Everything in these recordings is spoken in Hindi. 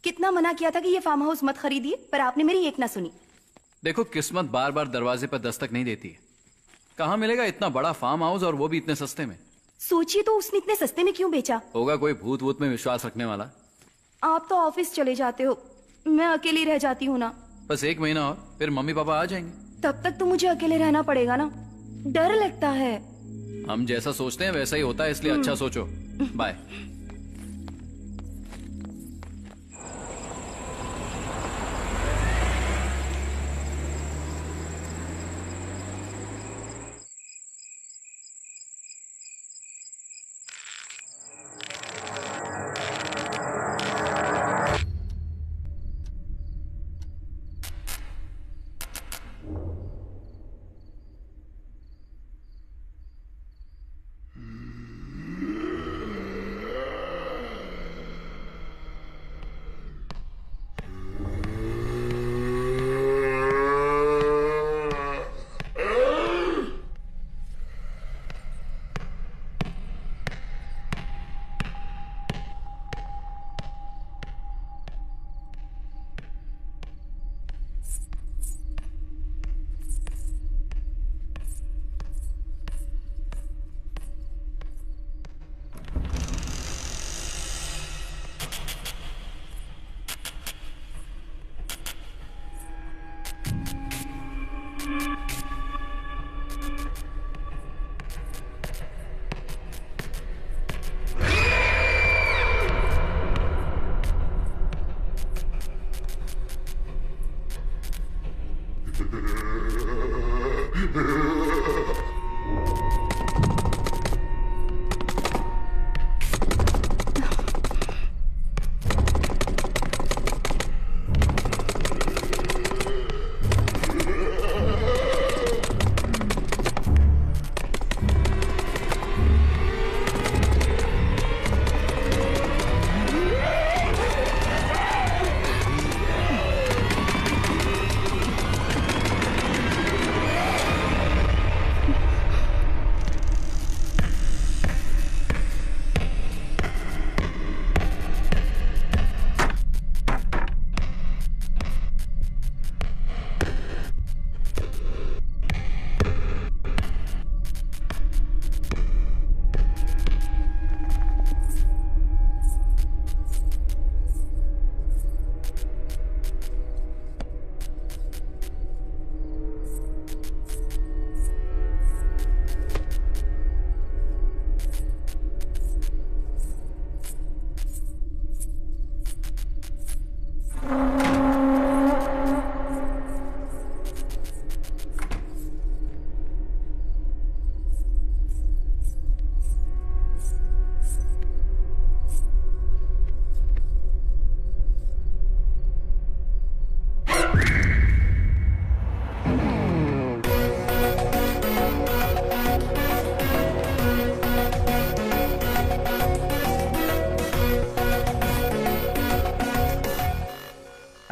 कितना मना किया था कि ये फार्म हाउस मत खरीदिए, पर आपने मेरी एक ना सुनी। देखो, किस्मत बार बार दरवाजे पर दस्तक नहीं देती है। कहाँ मिलेगा इतना बड़ा फार्म हाउस, और वो भी इतने सस्ते में? सोचिए तो उसने इतने सस्ते में क्यों बेचा? होगा कोई भूत वूत में विश्वास रखने वाला। आप तो ऑफिस चले जाते हो, मैं अकेली रह जाती हूँ ना। बस 1 महीना और, फिर मम्मी पापा आ जाएंगे। तब तक तो मुझे अकेले रहना पड़ेगा ना, डर लगता है। हम जैसा सोचते हैं वैसा ही होता है, इसलिए अच्छा सोचो। बाय।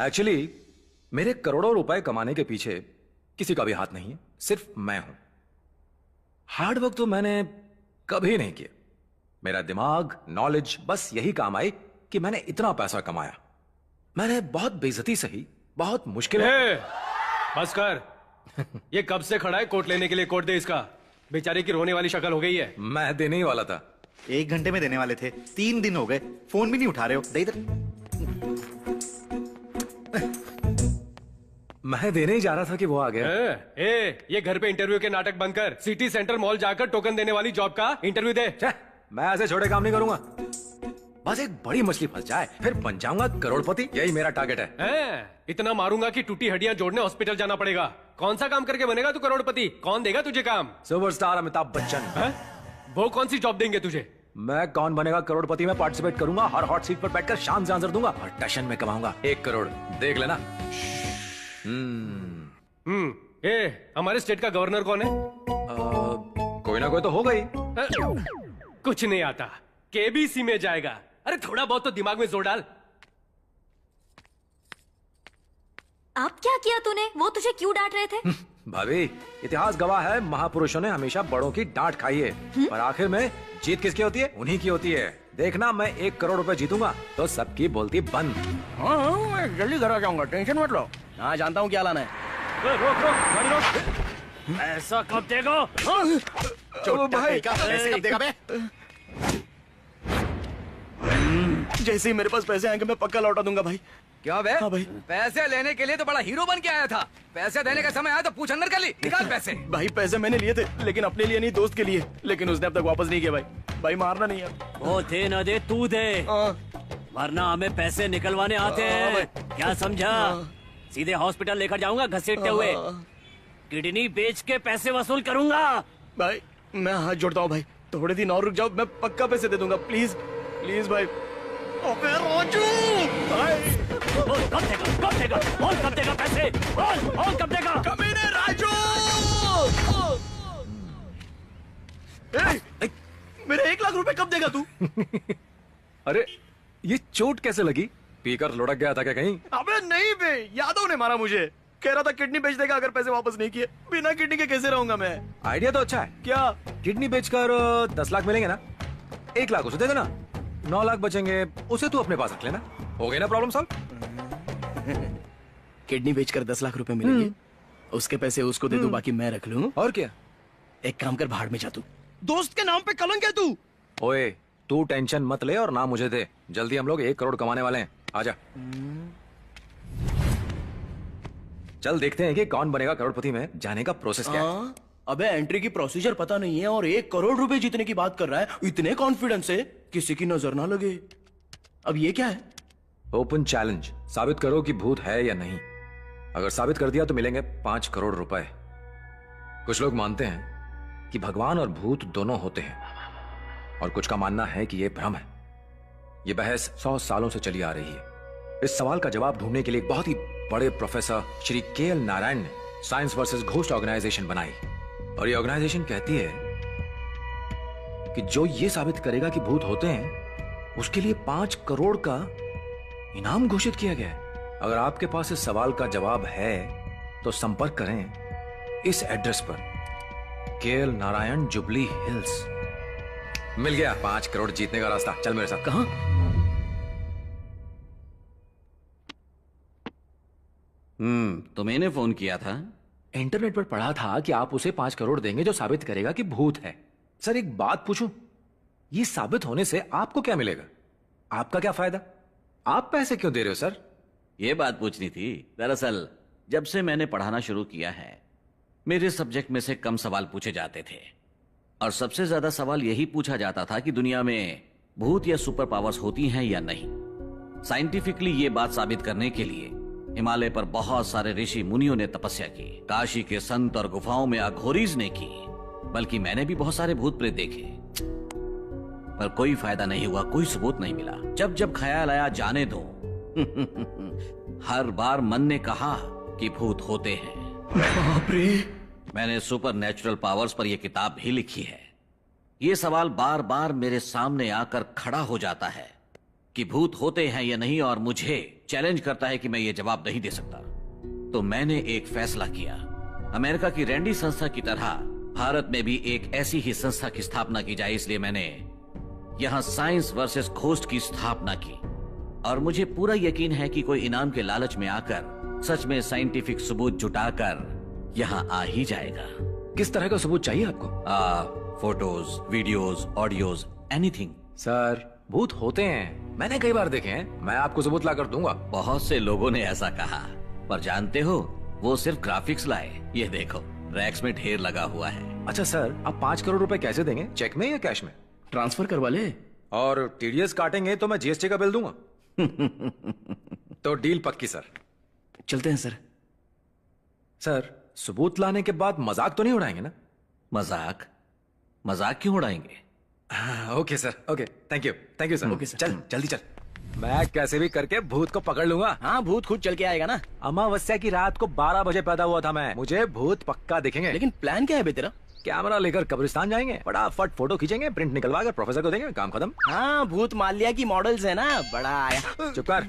एक्चुअली मेरे करोड़ों रुपए कमाने के पीछे किसी का भी हाथ नहीं है, सिर्फ मैं हूं। हार्ड वर्क तो मैंने कभी नहीं किया। मेरा दिमाग, नॉलेज बस यही काम आई कि मैंने इतना पैसा कमाया। मैंने बहुत बेइज्जती सही, बहुत मुश्किल बस कर। ये कब से खड़ा है कोट लेने के लिए? कोट दे इसका। बेचारे की रोने वाली शक्ल हो गई है। मैं देने ही वाला था। 1 घंटे में देने वाले थे, 3 दिन हो गए, फोन भी नहीं उठा रहे हो। दे इधर। मैं देने ही जा रहा था कि वो आ गया। ये घर पे इंटरव्यू के नाटक बंद कर। सिटी सेंटर मॉल जाकर टोकन देने वाली जॉब का इंटरव्यू दे। मैं ऐसे छोटे काम नहीं करूंगा। बस एक बड़ी मछली फंस जाए, फिर बन जाऊंगा करोड़पति। यही मेरा टारगेट है। इतना मारूंगा कि टूटी हड्डियां जोड़ने हॉस्पिटल जाना पड़ेगा। कौन सा काम करके बनेगा तू करोड़पति? कौन देगा तुझे काम? सुपरस्टार अमिताभ बच्चन। वो कौन सी जॉब देंगे तुझे? मैं कौन बनेगा करोड़पति में पार्टिसिपेट करूंगा। हर हॉट सीट पर बैठकर शान से आंसर दूंगा और टशन में कमाऊंगा 1 करोड़। देख लेना। हमारे स्टेट का गवर्नर कौन है? कोई ना कोई तो होगा ही। कुछ नहीं आता। केबीसी में जाएगा। अरे थोड़ा बहुत तो दिमाग में जोर डाल। अब क्या किया तूने? वो तुझे क्यों डांट रहे थे? भाभी, इतिहास गवाह है, महापुरुषों ने हमेशा बड़ों की डांट खाई है, पर आखिर में जीत किसकी होती है? उन्हीं की होती है। देखना, मैं 1 करोड़ रुपए जीतूंगा तो सबकी बोलती बंद। हाँ, मैं जल्दी घर आ जाऊंगा, टेंशन मत लो। हाँ, जानता हूँ क्या लाना है। रोक गाड़ी रोक। ऐसा कब देगा? भाई पैसे कब देगा बे? जैसे ही मेरे पास पैसे आएंगे मैं पक्का लौटा दूंगा भाई। क्या बे? हाँ भाई। पैसे लेने के लिए तो बड़ा हीरो बन के आया था। पैसे देने का समय आया तो पूछ अंदर कर ली। निकाल पैसे। भाई पैसे मैंने लिए थे, लेकिन अपने लिए नहीं, दोस्त के लिए। लेकिन उसने अब तक वापस नहीं किया भाई। भाई मारना नहीं है। वो दे न दे, तू दे, वरना हमें पैसे निकलवाने आते हैं। क्या समझा? सीधे हॉस्पिटल लेकर जाऊंगा घसीटते हुए। किडनी बेच के पैसे वसूल करूंगा। भाई मैं हाथ जोड़ता हूँ भाई, थोड़े दिन और रुक जाओ, मैं पक्का पैसे दे दूंगा। प्लीज प्लीज भाई। अबे राजू भाई, बोल कब देगा? कब देगा? बोल कब देगा पैसे? बोल कब देगा? कमीने राजू। मेरे 1 लाख रुपए कब देगा तू? अरे ये चोट कैसे लगी? पीकर लुढ़क गया था क्या कहीं? अबे नहीं बे, यादव ने मारा मुझे। कह रहा था किडनी बेच देगा अगर पैसे वापस नहीं किए। बिना किडनी के कैसे रहूंगा मैं? आइडिया तो अच्छा है। क्या? किडनी बेचकर 10 लाख मिलेंगे ना? 1 लाख उसे दे देना, 9 लाख बचेंगे, उसे तू अपने पास रख लेना। हो गई ना प्रॉब्लम सॉल्व? किडनी बेचकर 10 लाख रुपए मिलेंगे, उसके पैसे उसको दे दूं, बाकी मैं रख लूं। और क्या? एक काम कर, भाड़ में जा तू। दोस्त के नाम पे कलंक है तू। ओए, तू टेंशन मत ले और ना मुझे दे। जल्दी हम लोग 1 करोड़ कमाने वाले हैं। आजा, चल देखते हैं कि कौन बनेगा करोड़पति में जाने का प्रोसेस क्या है। अबे एंट्री की प्रोसीजर पता नहीं है और 1 करोड़ रुपए जीतने की बात कर रहा है इतने कॉन्फिडेंस से, किसी की नजर ना लगे। अब ये क्या है? ओपन चैलेंज, साबित करो कि भूत है या नहीं। अगर साबित कर दिया तो मिलेंगे 5 करोड़ रुपए। कुछ लोग मानते हैं कि भगवान और भूत दोनों होते हैं, और कुछ का मानना है कि यह भ्रम है। यह बहस 100 सालों से चली आ रही है। इस सवाल का जवाब ढूंढने के लिए एक बहुत ही बड़े प्रोफेसर श्री के.एल. नारायण ने साइंस वर्सेस घोस्ट ऑर्गेनाइजेशन बनाई, और ये ऑर्गेनाइजेशन कहती है कि जो ये साबित करेगा कि भूत होते हैं उसके लिए 5 करोड़ का इनाम घोषित किया गया है। अगर आपके पास इस सवाल का जवाब है तो संपर्क करें इस एड्रेस पर, के.एल. नारायण, जुबली हिल्स। मिल गया 5 करोड़ जीतने का रास्ता। चल मेरे साथ। कहां? तुम्हें फोन किया था? इंटरनेट पर पढ़ा था कि आप उसे 5 करोड़ देंगे जो साबित करेगा कि भूत है। सर एक बात पूछूं, ये साबित होने से आपको क्या मिलेगा? आपका क्या फायदा? आप पैसे क्यों दे रहे हो सर? ये बात पूछनी थी। दरअसल जब से मैंने पढ़ाना शुरू किया है, मेरे सब्जेक्ट में से कम सवाल पूछे जाते थे, और सबसे ज्यादा सवाल यही पूछा जाता था कि दुनिया में भूत या सुपर पावर्स होती हैं या नहीं। साइंटिफिकली ये बात साबित करने के लिए हिमालय पर बहुत सारे ऋषि मुनियों ने तपस्या की, काशी के संत और गुफाओं में अघोरीज ने की, बल्कि मैंने भी बहुत सारे भूत प्रेत देखे, पर कोई फायदा नहीं हुआ, कोई सबूत नहीं मिला। जब जब ख्याल आया जाने दो, हर बार मन ने कहा कि भूत होते हैं। बाप रे। मैंने सुपर नेचुरल पावर्स पर यह किताब भी लिखी है। यह सवाल बार बार मेरे सामने आकर खड़ा हो जाता है कि भूत होते हैं या नहीं, और मुझे चैलेंज करता है कि मैं ये जवाब नहीं दे सकता। तो मैंने एक फैसला किया, अमेरिका की रैंडी संस्था की तरह भारत में भी एक ऐसी ही संस्था की स्थापना की जाए। इसलिए मैंने यहां साइंस वर्सेस घोस्ट की स्थापना की, और मुझे पूरा यकीन है कि कोई इनाम के लालच में आकर सच में साइंटिफिक सबूत जुटाकर यहां आ ही जाएगा। किस तरह का सबूत चाहिए आपको? Photos, videos, audios, anything. Sir भूत होते हैं, मैंने कई बार देखे हैं, मैं आपको सबूत लाकर दूंगा। बहुत से लोगों ने ऐसा कहा, पर जानते हो वो सिर्फ ग्राफिक्स लाए। ये देखो रैक्स में ढेर लगा हुआ है। अच्छा सर, आप 5 करोड़ रुपए कैसे देंगे? चेक में या कैश में? ट्रांसफर करवा ले। और टीडीएस काटेंगे तो मैं जीएसटी का बिल दूंगा। तो डील पक्की सर। चलते हैं सर। सर सबूत लाने के बाद मजाक तो नहीं उड़ाएंगे ना? मजाक? मजाक क्यों उड़ाएंगे? Okay sir, okay, thank you sir. Okay sir. चल जल्दी चल, मैं कैसे भी करके भूत को पकड़ लूंगा। हाँ, भूत खुद चल के आएगा ना। अमावस्या की रात को 12 बजे पैदा हुआ था मैं, मुझे भूत पक्का दिखेंगे। लेकिन प्लान क्या है बे तेरा? कैमरा लेकर कब्रिस्तान जाएंगे, फटाफट फोटो खींचेंगे, प्रिंट निकलवा कर प्रोफेसर को देंगे, काम खत्म। हाँ, भूत माल्या की मॉडल्स है ना, बड़ा आया। चुप कर,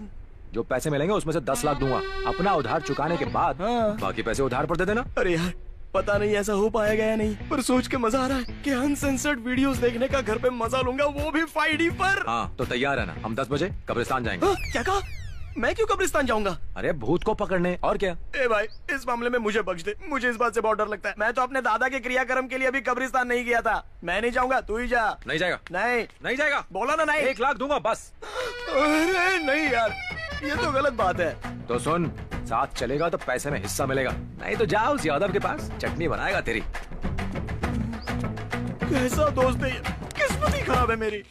जो पैसे मिलेंगे उसमें से 10 लाख दूंगा, अपना उधार चुकाने के बाद हाँ। बाकी पैसे उधार पर दे देना। अरे यार, पता नहीं ऐसा हो पाएगा या नहीं, पर सोच के मजा आ रहा है कि अनसेंसर्ड वीडियोस देखने का घर पे मजा लूंगा, वो भी 5D पर। हाँ तो तैयार है ना, हम 10 बजे कब्रिस्तान जाएंगे। हाँ, क्या कहा? मैं क्यों कब्रिस्तान जाऊंगा? अरे भूत को पकड़ने, और क्या। ए भाई, इस मामले में मुझे बख्श दे, मुझे इस बात से बहुत डर लगता है। मैं तो अपने दादा के क्रियाक्रम के लिए अभी कब्रिस्तान नहीं गया था। मैं नहीं जाऊंगा, तू ही जा। नहीं जाएगा? नहीं जाएगा, बोला ना नहीं। 1 लाख दूंगा बस। अरे नहीं यार, ये तो गलत बात है। तो सुन, साथ चलेगा तो पैसे में हिस्सा मिलेगा, नहीं तो जाओ उस यादव के पास, चटनी बनाएगा तेरी। कैसा दोस्त है ये, किस्मत ही खराब है मेरी।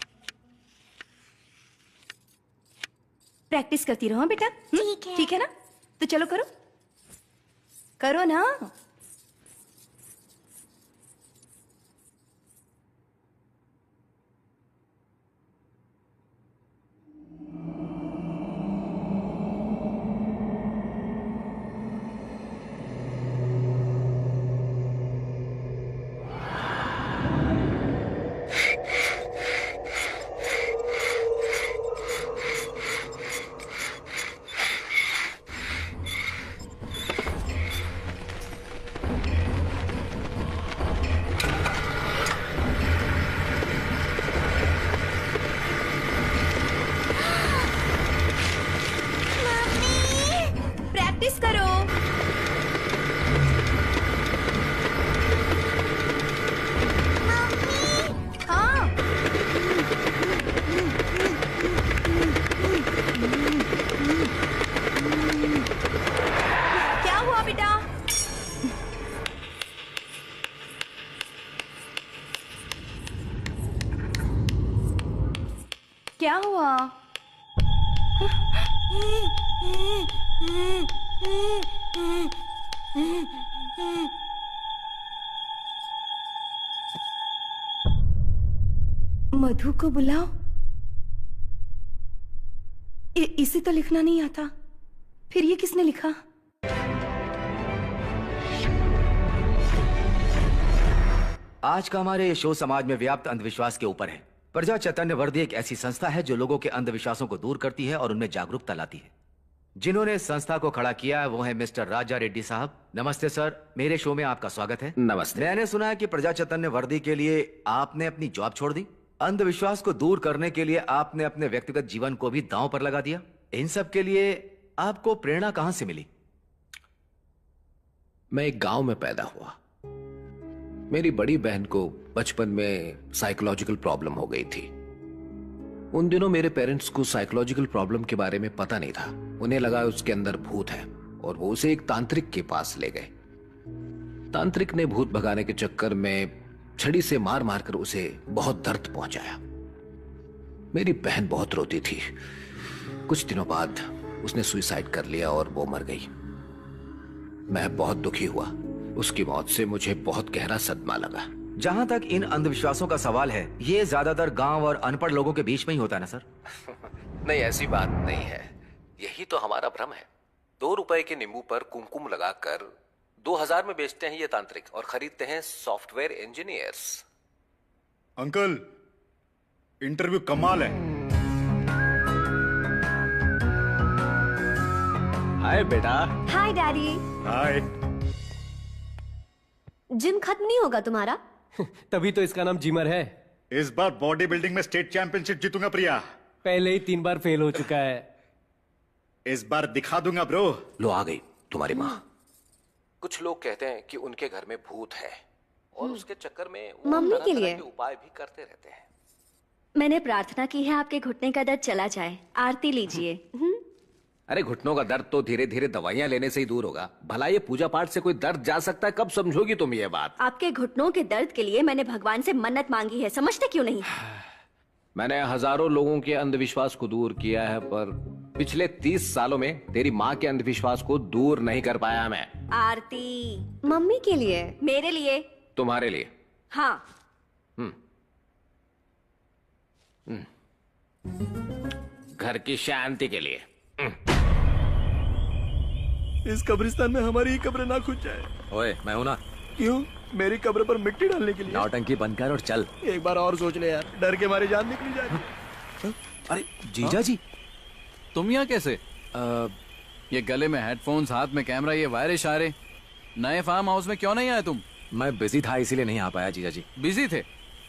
प्रैक्टिस करती रहो बेटा। ठीक है। ठीक है ना? तो चलो करो, करो ना। प्रैक्टिस करो। हाँ। क्या हुआ बेटा? क्या हुआ? मधु को बुलाओ। इसे तो लिखना नहीं आता, फिर ये किसने लिखा? आज का हमारे ये शो समाज में व्याप्त अंधविश्वास के ऊपर है। प्रजा चैतन्य वर्दी एक ऐसी संस्था है जो लोगों के अंधविश्वासों को दूर करती है और उनमें जागरूकता लाती है। जिन्होंने इस संस्था को खड़ा किया है वो है मिस्टर राजा रेड्डी साहब। नमस्ते सर, मेरे शो में आपका स्वागत है। नमस्ते। मैंने सुना है कि प्रजा चैतन्य वर्दी के लिए आपने अपनी जॉब छोड़ दी, अंधविश्वास को दूर करने के लिए आपने अपने व्यक्तिगत जीवन को भी दांव पर लगा दिया। इन सब के लिए आपको प्रेरणा कहां से मिली? मैं एक गांव में पैदा हुआ। मेरी बड़ी बहन को बचपन में साइकोलॉजिकल प्रॉब्लम हो गई थी। उन दिनों मेरे पेरेंट्स को साइकोलॉजिकल प्रॉब्लम के बारे में पता नहीं था। उन्हें लगा उसके अंदर भूत है और वो उसे एक तांत्रिक के पास ले गए। तांत्रिक ने भूत भगाने के चक्कर में छड़ी से मार मारकर उसे बहुत दर्द पहुंचाया। मेरी बहन बहुत रोती थी। कुछ दिनों बाद उसने सुसाइड कर लिया और वो मर गई। मैं बहुत दुखी हुआ। उसकी मौत से मुझे बहुत गहरा सदमा लगा। जहां तक इन अंधविश्वासों का सवाल है, ये ज्यादातर गांव और अनपढ़ लोगों के बीच में ही होता है ना सर? नहीं, ऐसी बात नहीं है। यही तो हमारा भ्रम है। 2 रुपए के नींबू पर कुमकुम लगाकर 2000 में बेचते हैं ये तांत्रिक और खरीदते हैं सॉफ्टवेयर इंजीनियर्स। अंकल, इंटरव्यू कमाल है। हाय बेटा। हाय डैडी। हाय। जिम खत्म नहीं होगा तुम्हारा? तभी तो इसका नाम जिमर है। इस बार बॉडी बिल्डिंग में स्टेट चैंपियनशिप जीतूंगा प्रिया। पहले ही 3 बार फेल हो चुका है। इस बार दिखा दूंगा ब्रो। लो आ गई तुम्हारी माँ। कुछ लोग कहते हैं कि उनके घर में भूत है और उसके चक्कर में वो मम्मी तरह के तरह लिए के उपाय भी करते रहते हैं। मैंने प्रार्थना की है आपके घुटने का दर्द चला जाए। आरती लीजिए। अरे घुटनों का दर्द तो धीरे धीरे दवाइयां लेने से ही दूर होगा। भला ये पूजा पाठ से कोई दर्द जा सकता है? कब समझोगी तुम ये बात? आपके घुटनों के दर्द के लिए मैंने भगवान से मन्नत मांगी है, समझते क्यों नहीं? मैंने हजारों लोगों के अंधविश्वास को दूर किया है, पर पिछले 30 सालों में तेरी माँ के अंधविश्वास को दूर नहीं कर पाया मैं। आरती मम्मी के लिए, मेरे लिए, तुम्हारे लिए। हाँ। घर की शांति के लिए। इस कब्रिस्तान में हमारी ही कब्र ना खुद जाए। ओए, मैं हूं ना। क्यों? मेरी कब्र पर मिट्टी डालने के लिए? नौटंकी बंद कर और चल। एक बार और सोच ले यार, डर के मारे जान निकली जा रही है। अरे जीजा जी, तुम यहाँ कैसे? ये गले में हेडफोन्स, हाथ में कैमरा, ये वायर इशारे। नए फार्म हाउस में क्यों नहीं आए तुम? मैं बिजी था इसीलिए नहीं आ पाया जीजा जी। बिजी थे?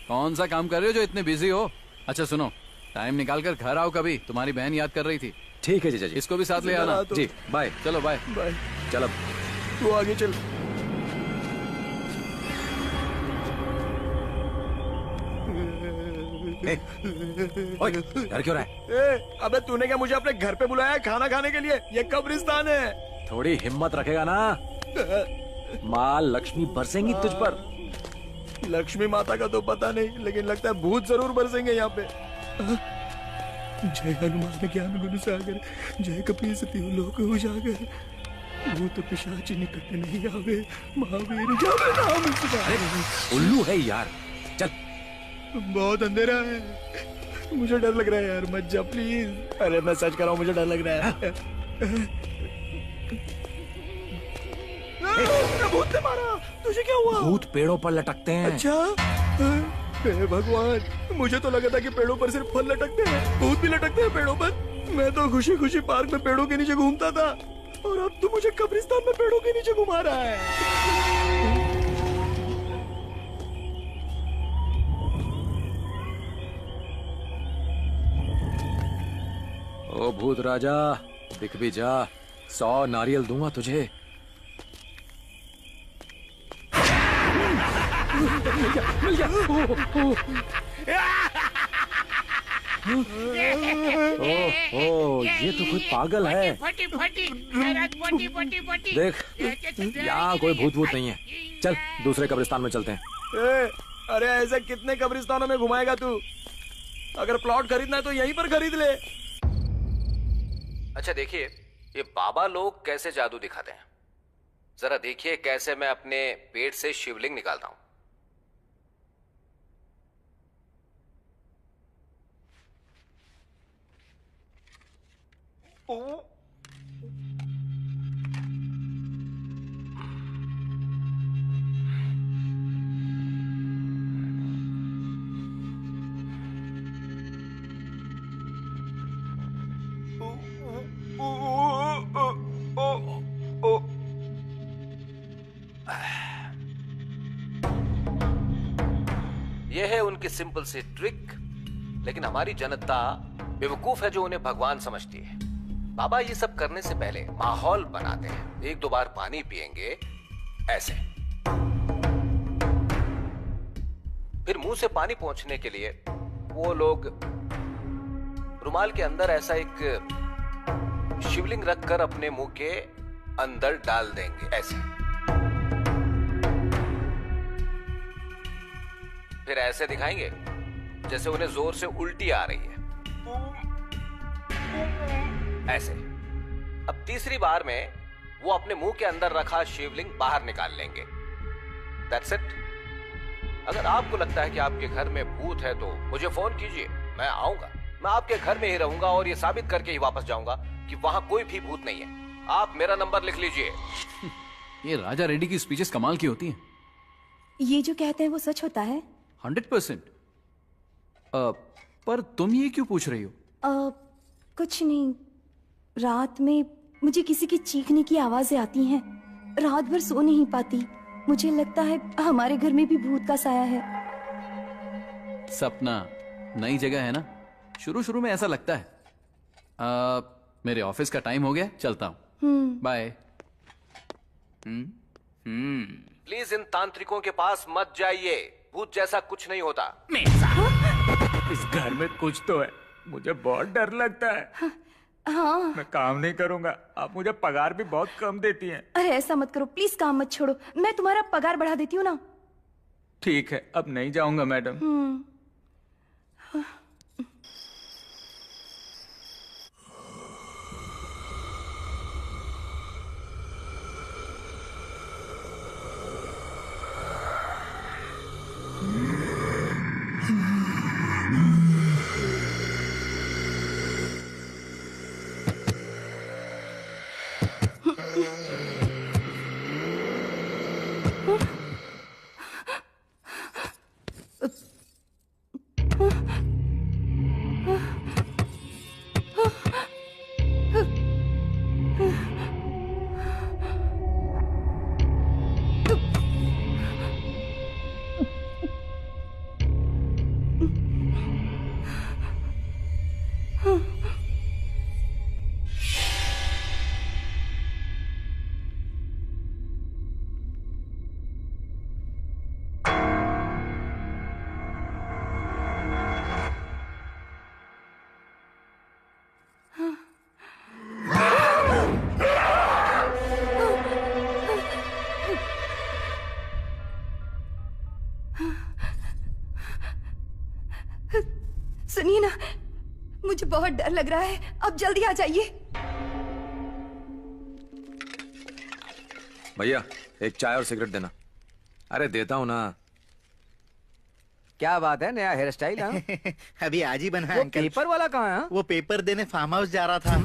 कौन सा काम कर रहे हो जो इतने बिजी हो? अच्छा सुनो, टाइम निकाल कर घर आओ कभी, तुम्हारी बहन याद कर रही थी। ठीक है जीजा जी। इसको भी साथ ले आना। जी बाय। चलो बाय। बाय। चल अब तू आगे चल। ओए, डर क्यों रहा है? अबे तूने क्या मुझे अपने घर पे बुलाया है खाना खाने के लिए? ये कब्रिस्तान है। थोड़ी हिम्मत रखेगा ना, माँ लक्ष्मी बरसेंगी तुझ पर। लक्ष्मी माता का तो पता नहीं, लेकिन लगता है भूत जरूर बरसेंगे यहाँ पे। जय हनुमान ज्ञान गुण सागर, जय कपीस तिहु लोक उजागर, भूत पिशाच निकट नहीं आवे, महावीर जब नाम सुनावे। उल्लू है यार, चल। बहुत अंधेरा है, मुझे डर लग रहा है यार, मत जा प्लीज। अरे मैं सच कर रहा हूँ, मुझे डर लग रहा है। भूत ने मारा। तुझे क्या हुआ? भूत पेड़ों पर लटकते हैं। अच्छा, हे भगवान, मुझे तो लगा था कि पेड़ों पर सिर्फ फल लटकते हैं, भूत भी लटकते हैं पेड़ों पर। मैं तो खुशी खुशी पार्क में पेड़ों के नीचे घूमता था, और अब तू मुझे कब्रिस्तान में पेड़ों के नीचे घुमा रहा है। ओ भूत राजा, दिख भी जा, 100 नारियल दूंगा तुझे। मिल गया। ओह, ये तो कोई पागल है। देख, यहाँ कोई भूत भूत नहीं है। चल दूसरे कब्रिस्तान में चलते हैं। अरे ऐसे कितने कब्रिस्तानों में घुमाएगा तू? अगर प्लॉट खरीदना है तो यहीं पर खरीद ले। अच्छा देखिए, ये बाबा लोग कैसे जादू दिखाते हैं। जरा देखिए कैसे मैं अपने पेट से शिवलिंग निकालता हूं। यह है उनकी सिंपल सी ट्रिक, लेकिन हमारी जनता बेवकूफ है जो उन्हें भगवान समझती है। बाबा ये सब करने से पहले माहौल बनाते हैं। एक दो बार पानी पिएंगे ऐसे, फिर मुंह से पानी पहुंचने के लिए वो लोग रुमाल के अंदर ऐसा एक शिवलिंग रखकर अपने मुंह के अंदर डाल देंगे ऐसे। फिर ऐसे दिखाएंगे जैसे उन्हें जोर से उल्टी आ रही है, ऐसे। अब तीसरी बार में वो अपने मुंह के अंदर रखा शिवलिंग बाहर निकाल लेंगे। That's it। अगर आपको लगता है कि आपके घर में भूत है तो मुझे फोन कीजिए, मैं आऊंगा। मैं आपके घर में ही रहूंगा और ये साबित करके ही वापस जाऊंगा कि वहां कोई भी भूत नहीं है। आप मेरा नंबर लिख लीजिए। ये राजा रेड्डी की स्पीचेस कमाल की होती हैं। ये जो कहते हैं वो सच होता है? 100%। पर तुम ये क्यों पूछ रही हो? कुछ नहीं, रात में मुझे किसी की चीखने की आवाजें आती हैं। रात भर सो नहीं पाती। मुझे लगता है हमारे घर में भी भूत का साया है। सपना नई जगह है ना, शुरू शुरू में ऐसा लगता है। मेरे ऑफिस का टाइम हो गया, चलता हूँ। बाय। प्लीज इन तांत्रिकों के पास मत जाइए, भूत जैसा कुछ नहीं होता। इस घर में कुछ तो है, मुझे बहुत डर लगता है। हाँ। मैं काम नहीं करूंगा, आप मुझे पगार भी बहुत कम देती हैं। अरे ऐसा मत करो प्लीज, काम मत छोड़ो, मैं तुम्हारा पगार बढ़ा देती हूँ ना। ठीक है, अब नहीं जाऊंगा मैडम। सुनिए ना, मुझे बहुत डर लग रहा है, अब जल्दी आ जाइए। भैया एक चाय और सिगरेट देना। अरे देता हूं ना। क्या बात है, नया हेयर स्टाइल? अभी आज ही बना है अंकल। पेपर वाला कहाँ है? वो पेपर देने फार्म हाउस जा रहा था,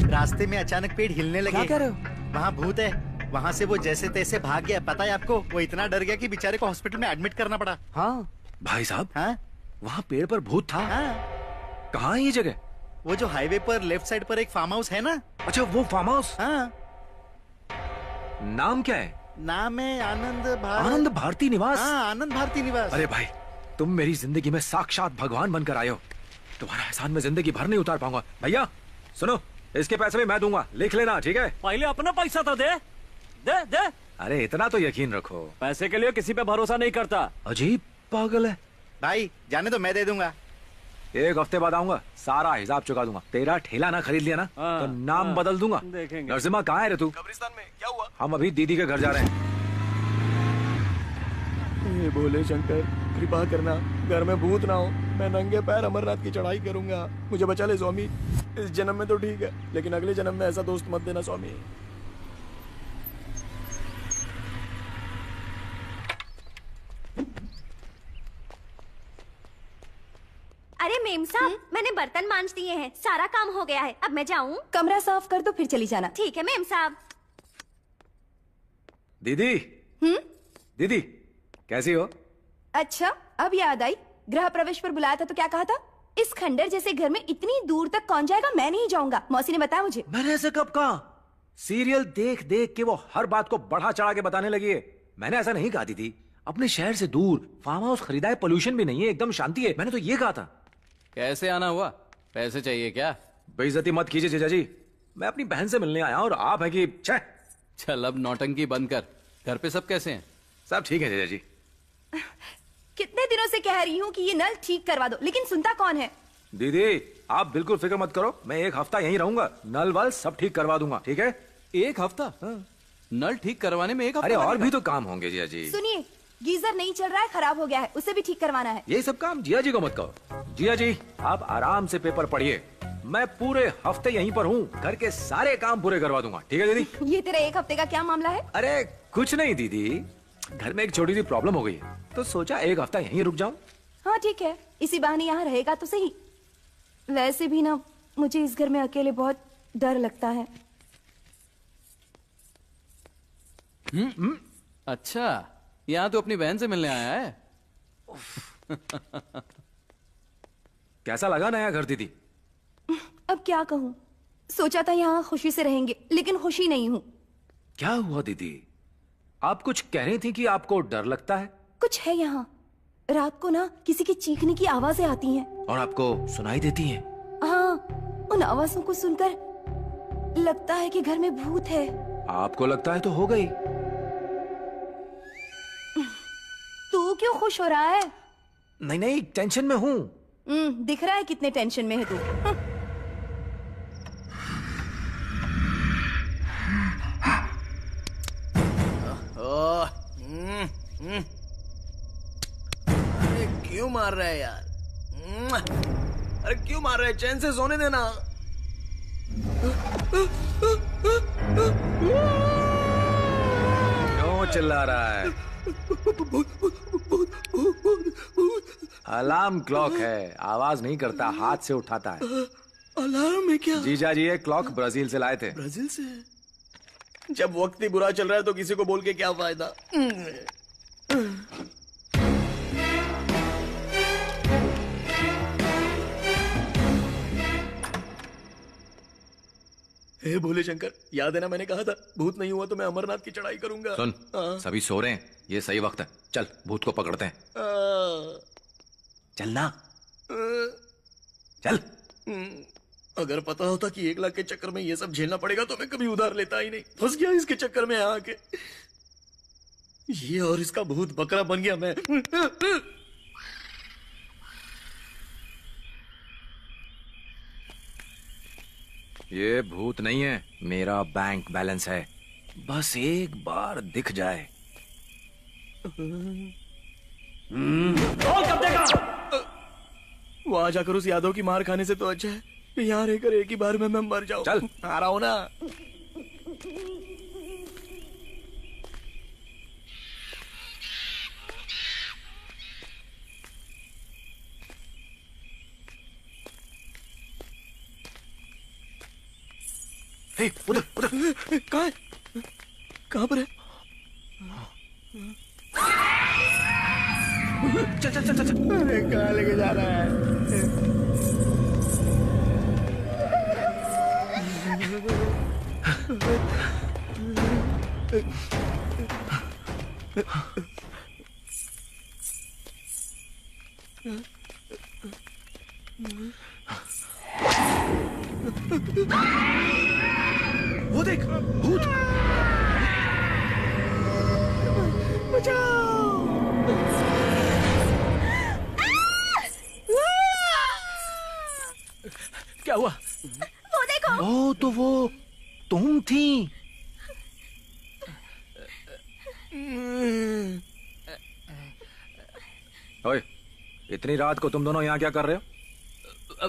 रास्ते में अचानक पेड़ हिलने लगे। क्या कह रहे हो? वहाँ भूत है, वहाँ से वो जैसे तैसे भाग गया। पता है आपको, वो इतना डर गया कि बेचारे को हॉस्पिटल में एडमिट करना पड़ा। हाँ भाई साहब, हाँ वहाँ पेड़ पर भूत था? हाँ। कहाँ है ये जगह? वो जो हाईवे पर लेफ्ट साइड पर एक फार्म हाउस है ना। अच्छा वो फार्म हाउस। हाँ। नाम क्या है? नाम है आनंद भारती निवास। हाँ, आनंद भारती निवास। अरे भाई, तुम मेरी जिंदगी में साक्षात भगवान बनकर आए हो। तुम्हारा एहसान मैं जिंदगी भर नहीं उतार पाऊंगा। भैया सुनो, इसके पैसे भी मैं दूंगा, लिख लेना, ठीक है? पहले अपना पैसा तो दे दे दे। अरे इतना तो यकीन रखो। पैसे के लिए किसी पे भरोसा नहीं करता। अजीब पागल है। भाई जाने तो मैं दे दूंगा। एक हफ्ते बाद आऊंगा, सारा हिसाब चुका दूंगा। तेरा ठेला ना खरीद लिया ना तो नाम बदल दूंगा। देखेंगे। नरसिम्हा कहाँ है रे तू? कब्रिस्तान में। क्या हुआ? हम अभी दीदी के घर जा रहे हैं। ये बोले शंकर, कृपा करना, घर में भूत ना हो। मैं नंगे पैर अमरनाथ की चढ़ाई करूंगा, मुझे बचा ले स्वामी। इस जन्म में तो ठीक है, लेकिन अगले जन्म में ऐसा दोस्त मत देना स्वामी। साहब मैंने बर्तन मांज दिए हैं, सारा काम हो गया है, अब मैं जाऊँ? कमरा साफ कर दो फिर चली जाना। ठीक है मैम साहब। दीदी। दीदी कैसी हो? अच्छा अब याद आई, गृह प्रवेश पर बुलाया था तो क्या कहा था? इस खंडर जैसे घर में इतनी दूर तक कौन जाएगा? मैं नहीं जाऊंगा, मौसी ने बताया मुझे। मैंने ऐसा कब कहा? सीरियल देख देख के वो हर बात को बढ़ा चढ़ा के बताने लगी है। मैंने ऐसा नहीं कहा दीदी। अपने शहर से दूर फार्म हाउस खरीदा है, पोल्यूशन भी नहीं है, एकदम शांति है, मैंने तो ये कहा था। कैसे आना हुआ? पैसे चाहिए क्या? बेइज्जती मत कीजिए जीजा जी, मैं अपनी बहन से मिलने आया और आप है कि छे। चल अब नौटंकी बंद कर। घर पे सब कैसे हैं? सब ठीक है जीजा जी। कितने दिनों से कह रही हूँ कि ये नल ठीक करवा दो, लेकिन सुनता कौन है? दीदी आप बिल्कुल फिक्र मत करो, मैं एक हफ्ता यहीं रहूंगा, नल वल सब ठीक करवा दूंगा, ठीक है? एक हफ्ता? नल ठीक करवाने में एक हफ्ता? अरे और भी तो काम होंगे जिया जी। सुनिए, गीजर नहीं चल रहा है, खराब हो गया है, उसे भी ठीक करवाना है। ये सब काम जिया जी को मत कहो। जिया जी आप आराम से पेपर पढ़िए, मैं पूरे हफ्ते यहीं पर हूँ, घर के सारे काम पूरे करवा दूंगा, ठीक है दीदी? ये तेरा एक हफ्ते का क्या मामला है? अरे कुछ नहीं दीदी, घर में एक छोटी सी प्रॉब्लम हो गई है, तो सोचा एक हफ्ता यहीं रुक जाऊं। हाँ ठीक है, इसी बहाने यहाँ रहेगा तो सही। वैसे भी ना मुझे इस घर में अकेले बहुत डर लगता है। अच्छा, यहाँ तो अपनी बहन से मिलने आया है। कैसा लगा नया घर दीदी? अब क्या कहूँ, सोचा था यहाँ खुशी से रहेंगे, लेकिन खुशी नहीं हूँ। क्या हुआ दीदी? आप कुछ कह रही थी कि आपको डर लगता है। कुछ है यहाँ, रात को ना किसी के चीखने की आवाजें आती हैं। और आपको सुनाई देती हैं? हाँ, उन आवाजों को सुनकर लगता है कि घर में भूत है। आपको लगता है तो हो गई। तू क्यों खुश हो रहा है? नहीं नहीं, टेंशन में हूँ। दिख रहा है कितने टेंशन में है तू। अरे क्यों मार रहा है यार? अरे क्यों मार रहा है? चैन से सोने देना। क्यों चिल्ला रहा है? अलार्म क्लॉक है, आवाज नहीं करता, हाथ से उठाता है। अलार्म है क्या? जीजा जी ये क्लॉक ब्राजील से लाए थे। ब्राजील से? जब वक्त ही बुरा चल रहा है तो किसी को बोल के क्या फायदा? हे भोले शंकर, याद है ना मैंने कहा था भूत नहीं हुआ तो मैं अमरनाथ की चढ़ाई करूंगा। सुन, सभी सो रहे हैं, ये सही वक्त है, चल भूत को पकड़ते हैं। चल ना, चल। अगर पता होता कि 1 लाख के चक्कर में ये सब झेलना पड़ेगा तो मैं कभी उधार लेता ही नहीं। फंस गया इसके चक्कर में आके। ये और इसका भूत बकरा बन गया मैं। ये भूत नहीं है, मेरा बैंक बैलेंस है, बस एक बार दिख जाए। वहां जाकर उस यादव की मार खाने से तो अच्छा है कि यहाँ रहकर एक ही बार में मैं मर जाऊं। चल आ रहा हूं ना। उधर उधर। कहाँ है? कहाँ पर है? चल चल चल चल। अरे कहाँ लेके जा रहा है? वो देख, भूत। बचाओ! क्या हुआ? वो देखो। ओ तो वो तुम थी। ओए, इतनी रात को तुम दोनों यहाँ क्या कर रहे हो?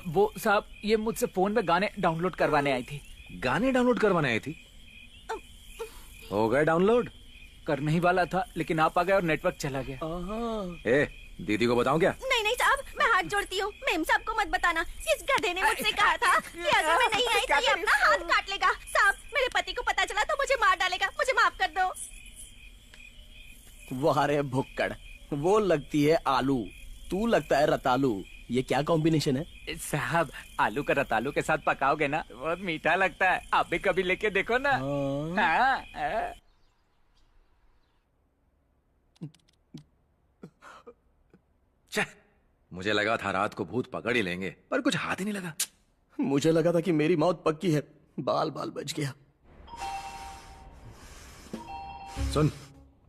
वो साहब, ये मुझसे फोन में गाने डाउनलोड करवाने आई थी। गाने डाउनलोड करवाने आई थी? हो गए डाउनलोड? करने ही वाला था लेकिन आप आ गए और नेटवर्क चला गया। ए, दीदी को बताऊं क्या? नहीं नहीं साहब, मैं हाथ जोड़ती हूँ, मेम साहब को मत बताना। इस गधे ने मुझसे कहा था कि अगर मैं नहीं आई तो ये अपना हाथ काट लेगा। साहब, मेरे पति को पता चला तो मुझे मार डालेगा, मुझे माफ कर दो। वाह रे भुक्कड़, वो लगती है आलू, तू लगता है रतालू। ये क्या कॉम्बिनेशन है? साहब, आलू का रतालू के साथ पकाओगे ना, बहुत मीठा लगता है। आप भी कभी लेके देखो ना। हाँ। मुझे लगा था रात को भूत पकड़ ही लेंगे, पर कुछ हाथ ही नहीं लगा। मुझे लगा था कि मेरी मौत पक्की है, बाल बाल बच गया। सुन,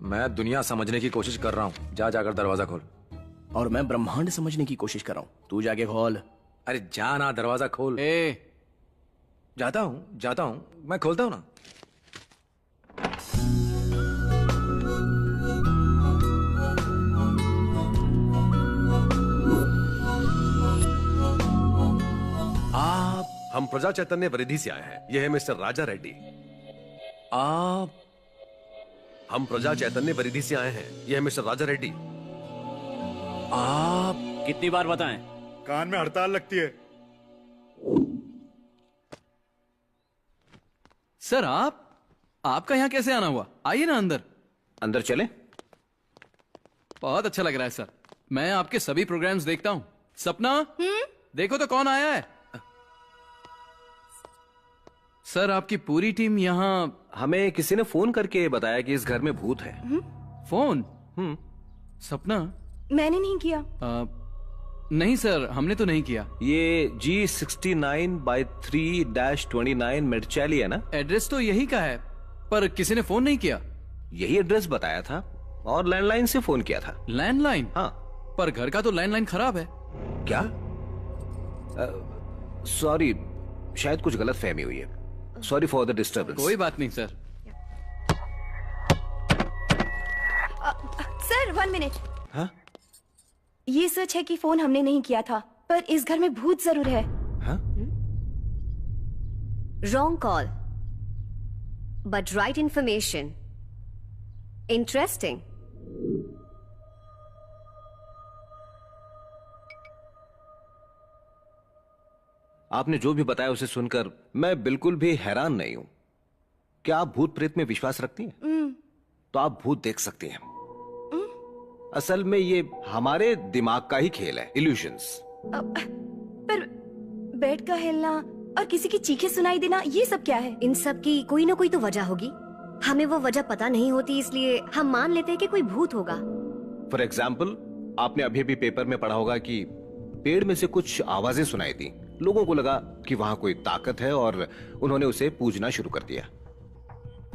मैं दुनिया समझने की कोशिश कर रहा हूँ, जा जाकर दरवाजा खोल। और मैं ब्रह्मांड समझने की कोशिश कर रहा हूँ, तू जाके खोल। अरे जाना, दरवाजा खोल। जाता हूँ, मैं खोलता हूँ ना। हम प्रजा चैतन्य वृद्धि से आए हैं। यह है मिस्टर राजा रेड्डी। हम प्रजा चैतन्य वृद्धि से आए हैं। यह है मिस्टर राजा रेड्डी। आप कितनी बार बताएं? कान में हड़ताल लगती है। सर, आपका यहाँ कैसे आना हुआ? आइए ना अंदर। अंदर चले? बहुत अच्छा लग रहा है सर, मैं आपके सभी प्रोग्राम्स देखता हूँ। सपना, देखो तो कौन आया है। सर, आपकी पूरी टीम यहाँ। हमें किसी ने फोन करके बताया कि इस घर में भूत है। फोन? सपना, मैंने नहीं किया। नहीं सर, हमने तो नहीं किया। ये G69/3-29 मेडचैली है ना? एड्रेस तो यही का है, पर किसी ने फोन नहीं किया। यही एड्रेस बताया था और लैंडलाइन से फोन किया था। लैंडलाइन? हाँ। पर घर का तो लैंडलाइन खराब है। क्या? सॉरी, शायद कुछ गलत फहमी हुई है। Sorry for the disturbance. कोई बात नहीं सर। Sir 1 minute. हाँ? ये सच है कि फोन हमने नहीं किया था, पर इस घर में भूत जरूर है। हाँ? Wrong call, but right information. Interesting. आपने जो भी बताया उसे सुनकर मैं बिल्कुल भी हैरान नहीं हूं। क्या आप भूत प्रेत में विश्वास रखती हैं? तो आप भूत देख सकती हैं। असल में ये हमारे दिमाग का ही खेल है, इल्यूजन्स। पर बेड का हिलना और किसी की चीखें सुनाई देना, ये सब क्या है? इन सब की कोई ना कोई तो वजह होगी। हमें वो वजह पता नहीं होती, इसलिए हम मान लेते हैं कि कोई भूत होगा। फॉर एग्जाम्पल, आपने अभी अभी पेपर में पढ़ा होगा कि पेड़ में से कुछ आवाजें सुनाई दी। लोगों को लगा कि वहां कोई ताकत है और उन्होंने उसे पूजना शुरू कर दिया।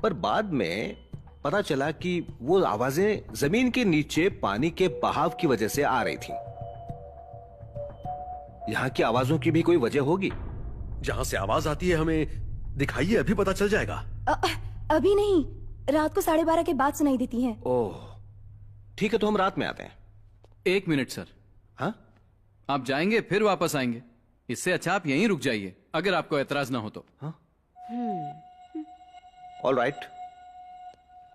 पर बाद में पता चला कि वो आवाजें जमीन के नीचे पानी के बहाव की वजह से आ रही थी। यहाँ की आवाजों की भी कोई वजह होगी। जहां से आवाज आती है हमें दिखाइए, अभी पता चल जाएगा। अभी नहीं, रात को 12:30 के बाद सुनाई देती हैं। ओह, ठीक है, तो हम रात में आते हैं। 1 मिनट सर। हाँ? आप जाएंगे फिर वापस आएंगे, इससे अच्छा आप यहीं रुक जाइए, अगर आपको एतराज ना हो तो। हाँ? All right.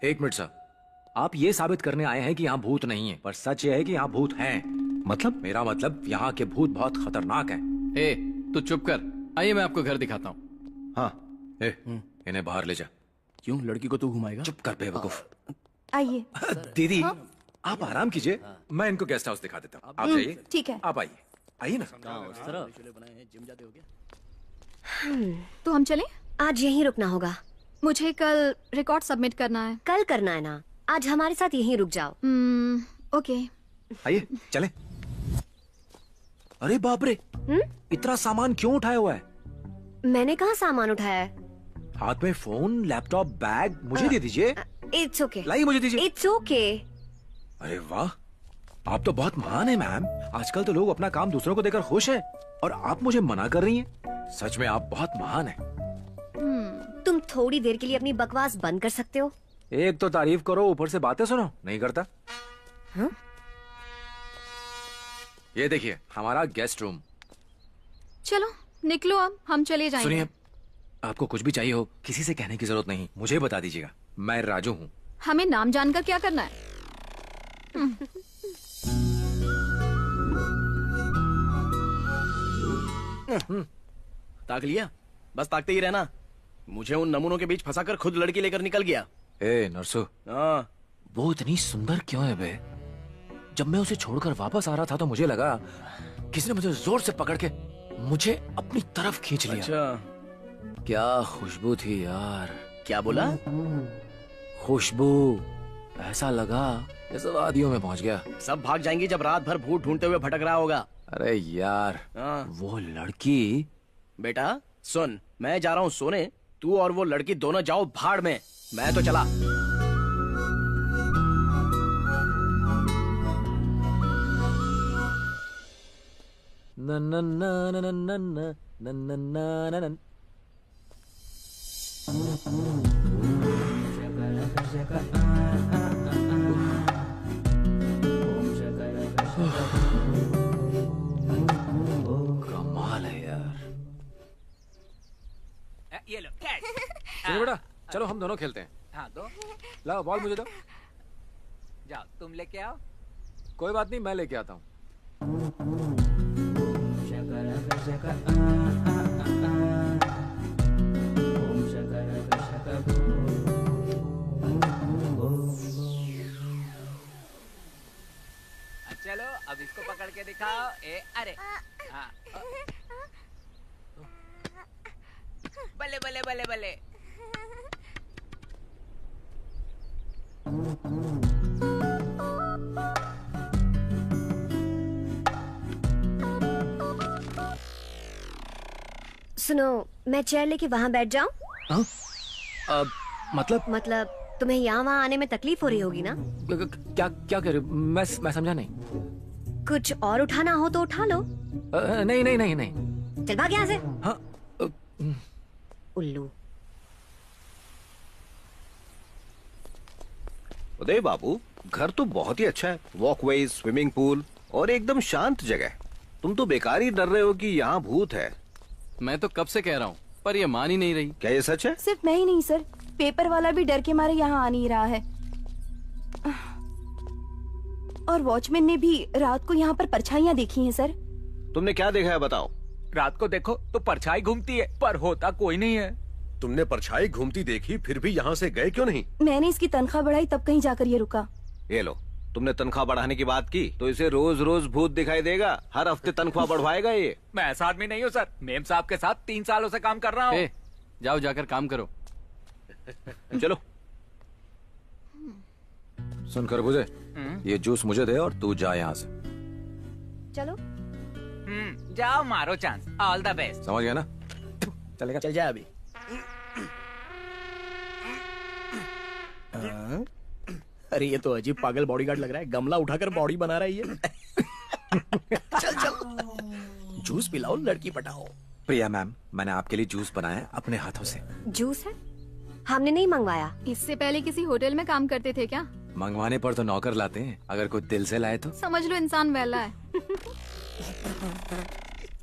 1 मिनट सर, आप ये साबित करने आए हैं कि यहाँ भूत नहीं है, पर सच ये है कि यहाँ भूत हैं। मतलब? मेरा मतलब यहाँ के भूत बहुत खतरनाक हैं। ए, तू चुप कर। आइए मैं आपको घर दिखाता हूँ। हाँ। इन्हें बाहर ले जा। क्यों? लड़की को तू घुमाएगा? चुप कर बेवकूफ। आइए। दीदी, आप आराम कीजिए, मैं इनको गेस्ट हाउस दिखा देता हूँ। आप जाइए। ठीक है। आप आइए, आइए ना। तो हम चलें? आज यहीं रुकना होगा। मुझे कल रिकॉर्ड सबमिट करना है। कल करना है ना, आज हमारे साथ यहीं रुक जाओ। ओके। आइए चले। अरे बाप रे, इतना सामान क्यों उठाया हुआ है? मैंने कहाँ सामान उठाया है? हाथ में फोन, लैपटॉप, बैग मुझे दे दीजिए। It's okay. लाइए मुझे दीजिए। It's okay. अरे वाह, आप तो बहुत महान है मैम। आजकल तो लोग अपना काम दूसरों को देकर खुश हैं, और आप मुझे मना कर रही हैं। सच में आप बहुत महान हैं। तुम थोड़ी देर के लिए अपनी बकवास बंद कर सकते हो? एक तो तारीफ करो, ऊपर से बातें सुनो। नहीं करता। हाँ? ये देखिए हमारा गेस्ट रूम। चलो निकलो, अब हम चले जाएंगे। सुनिए, आपको कुछ भी चाहिए हो किसी से कहने की जरूरत नहीं, मुझे बता दीजिएगा। मैं राजू हूँ। हमें नाम जानकर क्या करना है? ताक लिया? बस ताकते ही रहना। मुझे उन नमूनों के बीच फंसाकर खुद लड़की लेकर निकल गया। ए नरसु, हाँ। वो इतनी सुंदर क्यों है बे? जब मैं उसे छोड़कर वापस आ रहा था तो मुझे लगा किसी ने मुझे जोर से पकड़ के मुझे अपनी तरफ खींच लिया। अच्छा। क्या खुशबू थी यार। क्या बोला? खुशबू, ऐसा लगा जैसे वादियों में पहुंच गया। सब भाग जाएंगे जब रात भर भूत ढूंढते हुए भटक रहा होगा। अरे यार, वो लड़की। बेटा सुन, मैं जा रहा हूँ सोने, तू और वो लड़की दोनों जाओ भाड़ में। मैं तो चला। न न न न न न न न न न न। कमाल है यार। ये लो कैच। चलो बेटा, चलो हम दोनों खेलते हैं। हाँ दो। लाओ बॉल मुझे दो। जाओ तुम लेके आओ। कोई बात नहीं, मैं लेके आता हूँ। चलो अब इसको पकड़ के दिखाओ। अरे हाँ। बल्ले बल्ले बल्ले बल्ले। सुनो, मैं चेयर लेके वहाँ बैठ जाऊँ? मतलब तुम्हें यहाँ वहाँ आने में तकलीफ हो रही होगी ना? क्या क्या कह रही हो? मैं समझा नहीं। कुछ और उठाना हो तो उठा लो। नहीं नहीं नहीं नहीं। चल भाग यहाँ से। हाँ। उल्लू। उदय बाबू, घर तो बहुत ही अच्छा है। वॉकवे, स्विमिंग पूल और एकदम शांत जगह। तुम तो बेकार ही डर रहे हो कि यहाँ भूत है। मैं तो कब से कह रहा हूँ, पर ये मान ही नहीं रही। क्या ये सच है? सिर्फ मैं ही नहीं सर, पेपर वाला भी डर के मारे यहाँ आ नहीं रहा है। और वॉचमैन ने भी रात को यहाँ पर परछाइयाँ देखी हैं सर। तुमने क्या देखा है बताओ? रात को देखो तो परछाई घूमती है, पर होता कोई नहीं है। तुमने परछाई घूमती देखी, फिर भी यहाँ से गए क्यों नहीं? मैंने इसकी तनख्वाह बढ़ाई तब कहीं जाकर ये रुका। ये लो, तुमने तनख्वाह बढ़ाने की बात की तो इसे रोज रोज भूत दिखाई देगा। हर हफ्ते तनख्वाह बढ़वाएगा ये। मैं ऐसा आदमी नहीं हूँ सर। मेम साहब के साथ 3 सालों से काम कर रहा हूँ। जाओ जाकर काम करो। चलो। सुन खरबूजे, ये जूस मुझे दे और तू जा यहाँ से। चलो। जाओ मारो चांस। All the best. समझ गया ना? चलेगा? चल जाए अभी। अरे ये तो अजीब पागल बॉडीगार्ड लग रहा है। गमला उठाकर बॉडी बना रहा है ये। चल चल, जूस पिलाओ, लड़की पटाओ। प्रिया मैम, मैंने आपके लिए जूस बनाया है अपने हाथों से। जूस है? हमने नहीं मंगवाया। इससे पहले किसी होटल में काम करते थे क्या? मंगवाने पर तो नौकर लाते हैं, अगर कोई दिल से लाए तो। समझ लो इंसान वैला है।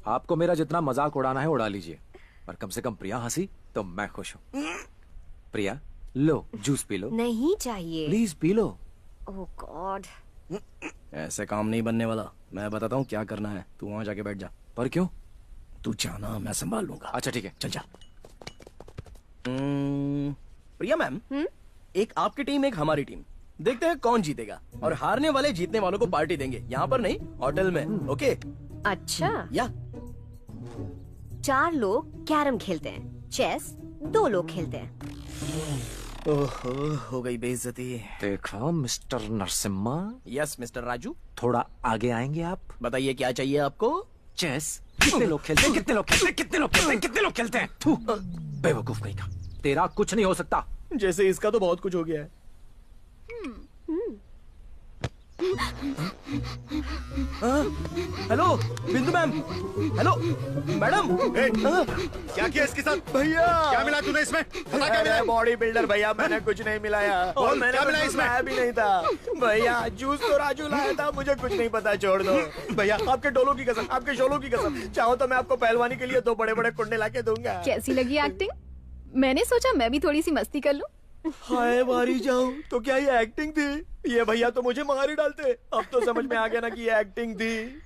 आपको मेरा जितना मजाक उड़ाना है उड़ा लीजिए, पर कम से कम प्रिया हंसी तो मैं खुश हूँ। प्रिया लो, जूस पी लो। नहीं चाहिए। Please P low. Oh God. ऐसे काम नहीं बनने वाला। मैं बताता हूँ क्या करना है, तू वहाँ जाके बैठ जा। पर क्यों? तू जाना, मैं संभाल लूंगा। अच्छा ठीक है, चल जा। प्रिया मैम, एक आपकी टीम एक हमारी टीम, देखते हैं कौन जीतेगा। और हारने वाले जीतने वालों को पार्टी देंगे। यहाँ पर नहीं, होटल में। ओके? अच्छा। या 4 लोग कैरम खेलते हैं, चेस 2 लोग खेलते हैं। ओहो, हो गई बेइज्जती। देखो mister Narasimha. Yes mister Raju. थोड़ा आगे आएंगे आप? बताइए क्या चाहिए आपको? चेस। कितने लोग खेलते हैं? कितने लोग खेलते हैं? कितने लोग खेलते हैं? कितने लोग खेलते हैं? थू, बेवकूफ कहीं का। तेरा कुछ नहीं हो सकता। जैसे इसका तो बहुत कुछ हो गया है। हेलो बिंदु मैम। Hello madam. क्या किया इसके साथ? भैया क्या मिला तूने इसमें? बता क्या मिला? बॉडी बिल्डर भैया, मैंने कुछ नहीं मिलाया। और मैंने क्या मिला कुछ इसमें? मिलाया भी नहीं था भैया। जूस तो राजू लाया था, मुझे कुछ नहीं पता, छोड़ दो भैया। आपके डोलों की कसम, आपके शोलों की कसम, चाहो तो मैं आपको पहलवानी के लिए 2 बड़े-बड़े कुंडे लाके दूंगा। कैसी लगी एक्टिंग? मैंने सोचा मैं भी थोड़ी सी मस्ती कर लूं। हाय मारी जाऊं तो क्या ये एक्टिंग थी? ये भैया तो मुझे मार ही डालते। अब तो समझ में आ गया ना कि ये एक्टिंग थी।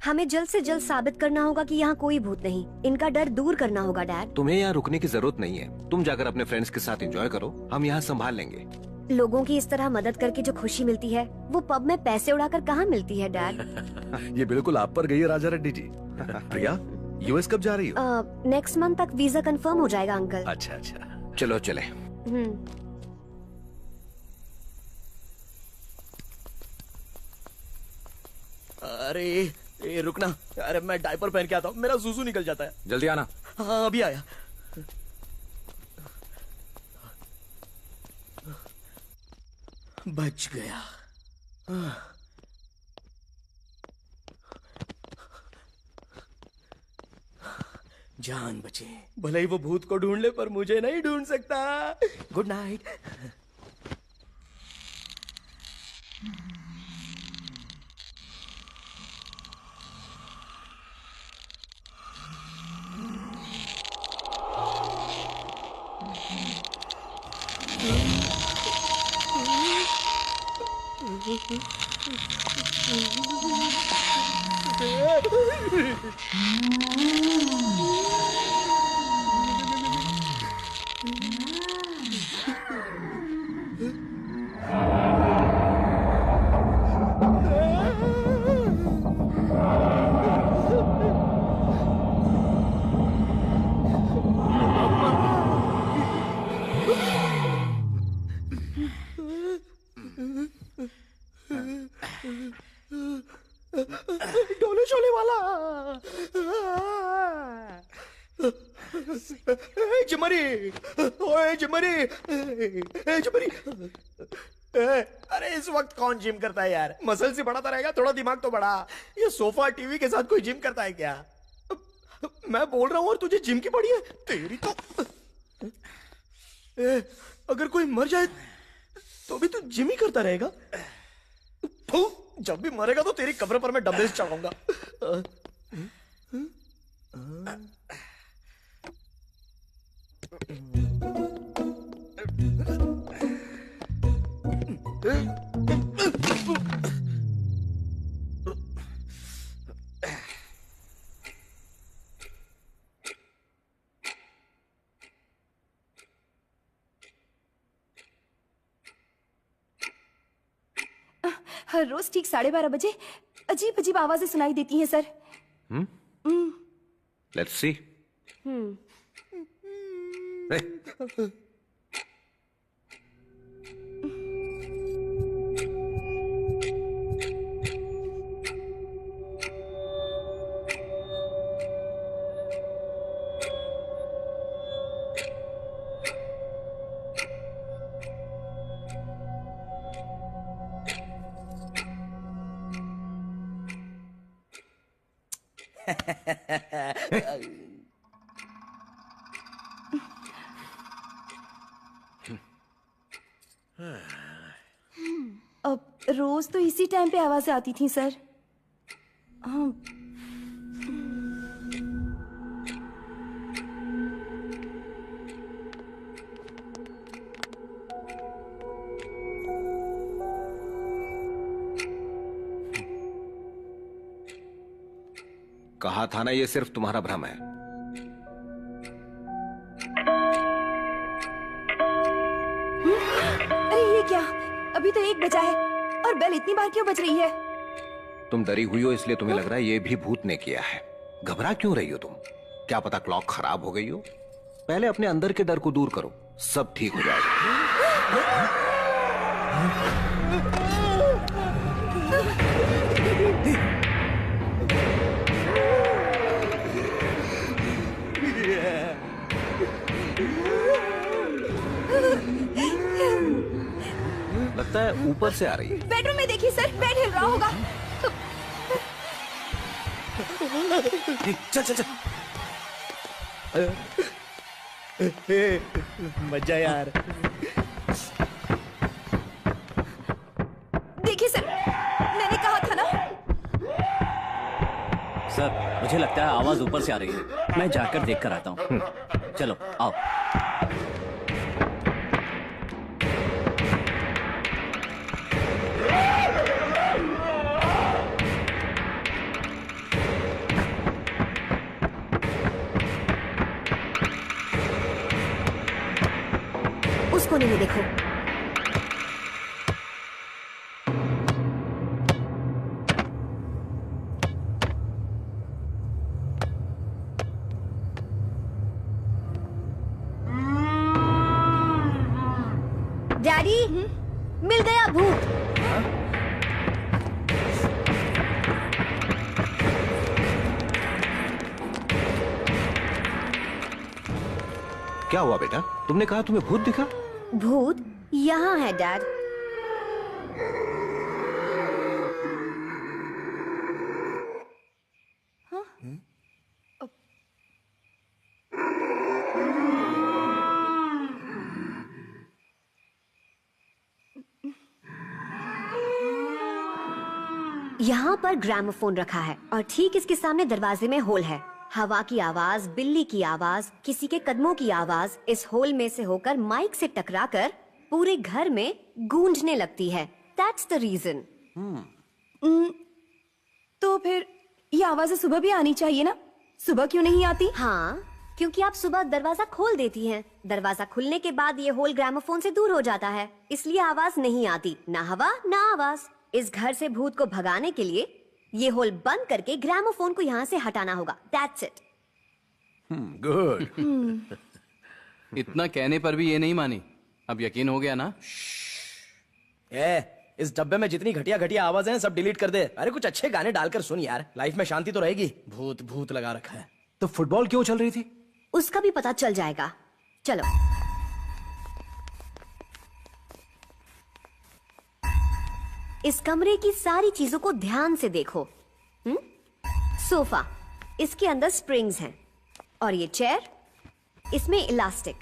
हमें जल्द से जल्द साबित करना होगा कि यहाँ कोई भूत नहीं। इनका डर दूर करना होगा डैड। तुम्हें यहाँ रुकने की जरूरत नहीं है। तुम जाकर अपने फ्रेंड्स के साथ एंजॉय करो, हम यहाँ संभाल लेंगे। लोगों की इस तरह मदद करके जो खुशी मिलती है वो पब में पैसे उड़ाकर कहाँ मिलती है डैड। ये बिल्कुल आप पर गई है राजा रेड्डी जी। प्रिया, यूएस कब जा रही हो? नेक्स्ट मंथ तक वीजा कंफर्म हो जाएगा अंकल। अच्छा अच्छा, चलो चले। अरे रुकना, अरे मैं डायपर पहन के आता हूँ, मेरा सूसू निकल जाता है। जल्दी आना। हाँ अभी आया। बच गया। जान बचे। भले ही वो भूत को ढूंढ ले पर मुझे नहीं ढूंढ सकता। Good night. डोले शोले वाला। जिमरी, ओए जिमरी, जिमरी। अरे इस वक्त कौन जिम करता है यार? मसल से बढ़ाता रहेगा, थोड़ा दिमाग तो बढ़ा। ये सोफा टीवी के साथ कोई जिम करता है क्या? मैं बोल रहा हूँ और तुझे जिम की पड़ी है तेरी तो। अगर कोई मर जाए तो भी तू जिम ही करता रहेगा? जब भी मरेगा तो तेरी कब्र पर मैं डंबल्स चढ़ाऊंगा। हर रोज ठीक 12:30 बजे अजीब अजीब आवाजें सुनाई देती हैं सर। Let's see. अब रोज तो इसी टाइम पे आवाजें आती थी सर। हाँ। कहा था ना, ये सिर्फ तुम्हारा भ्रम है। अरे ये क्या, अभी तो 1 बजा है और बेल इतनी बार क्यों बज रही है? तुम डरी हुई हो इसलिए तुम्हें लग रहा है ये भी भूत ने किया है। घबरा क्यों रही हो तुम? क्या पता क्लॉक खराब हो गई हो। पहले अपने अंदर के डर को दूर करो, सब ठीक हो जाएगा। लगता है ऊपर से आ रही है। बेडरूम में देखिए सर, बेड हिल रहा होगा। चल चल चल। मजा यार। देखिए सर, मैंने कहा था ना। सर मुझे लगता है आवाज ऊपर से आ रही है, मैं जाकर देख कर आता हूँ। चलो आओ। उस कोने में देखो। डैडी, मिल गया भूत। क्या हुआ बेटा? तुमने कहा तुम्हें भूत दिखा? भूत यहाँ है डैड। यहाँ पर ग्रामोफोन रखा है और ठीक इसके सामने दरवाजे में होल है। हवा की आवाज, बिल्ली की आवाज, किसी के कदमों की आवाज इस होल में से होकर माइक से टकराकर पूरे घर में गूंजने लगती है। That's the reason. तो फिर ये आवाजें सुबह भी आनी चाहिए ना? सुबह क्यों नहीं आती? हाँ, क्योंकि आप सुबह दरवाजा खोल देती हैं। दरवाजा खुलने के बाद ये होल ग्रामोफोन से दूर हो जाता है, इसलिए आवाज नहीं आती। ना हवा ना आवाज। इस घर से भूत को भगाने के लिए ये होल बंद करके ग्रामोफोन को यहाँ से हटाना होगा। That's it. गुड। इतना कहने पर भी ये नहीं मानी। अब यकीन हो गया ना? इस डब्बे में जितनी घटिया घटिया आवाजें हैं सब डिलीट कर दे। अरे कुछ अच्छे गाने डालकर सुन यार, लाइफ में शांति तो रहेगी। भूत भूत लगा रखा है। तो फुटबॉल क्यों चल रही थी? उसका भी पता चल जाएगा। चलो। इस कमरे की सारी चीजों को ध्यान से देखो। सोफा, इसके अंदर स्प्रिंग्स हैं, और ये चेयर, इसमें इलास्टिक,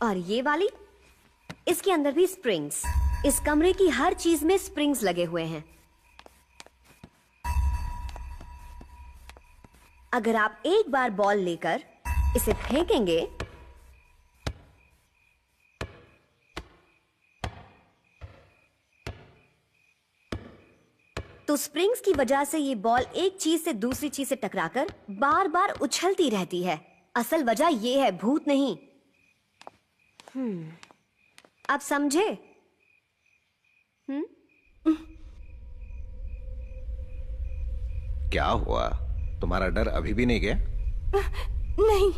और ये वाली, इसके अंदर भी स्प्रिंग्स। इस कमरे की हर चीज में स्प्रिंग्स लगे हुए हैं। अगर आप एक बार बॉल लेकर इसे फेंकेंगे तो स्प्रिंग्स की वजह से ये बॉल एक चीज से दूसरी चीज से टकराकर बार बार उछलती रहती है। असल वजह ये है, भूत नहीं। आप समझे? क्या हुआ? तुम्हारा डर अभी भी नहीं गया? नहीं।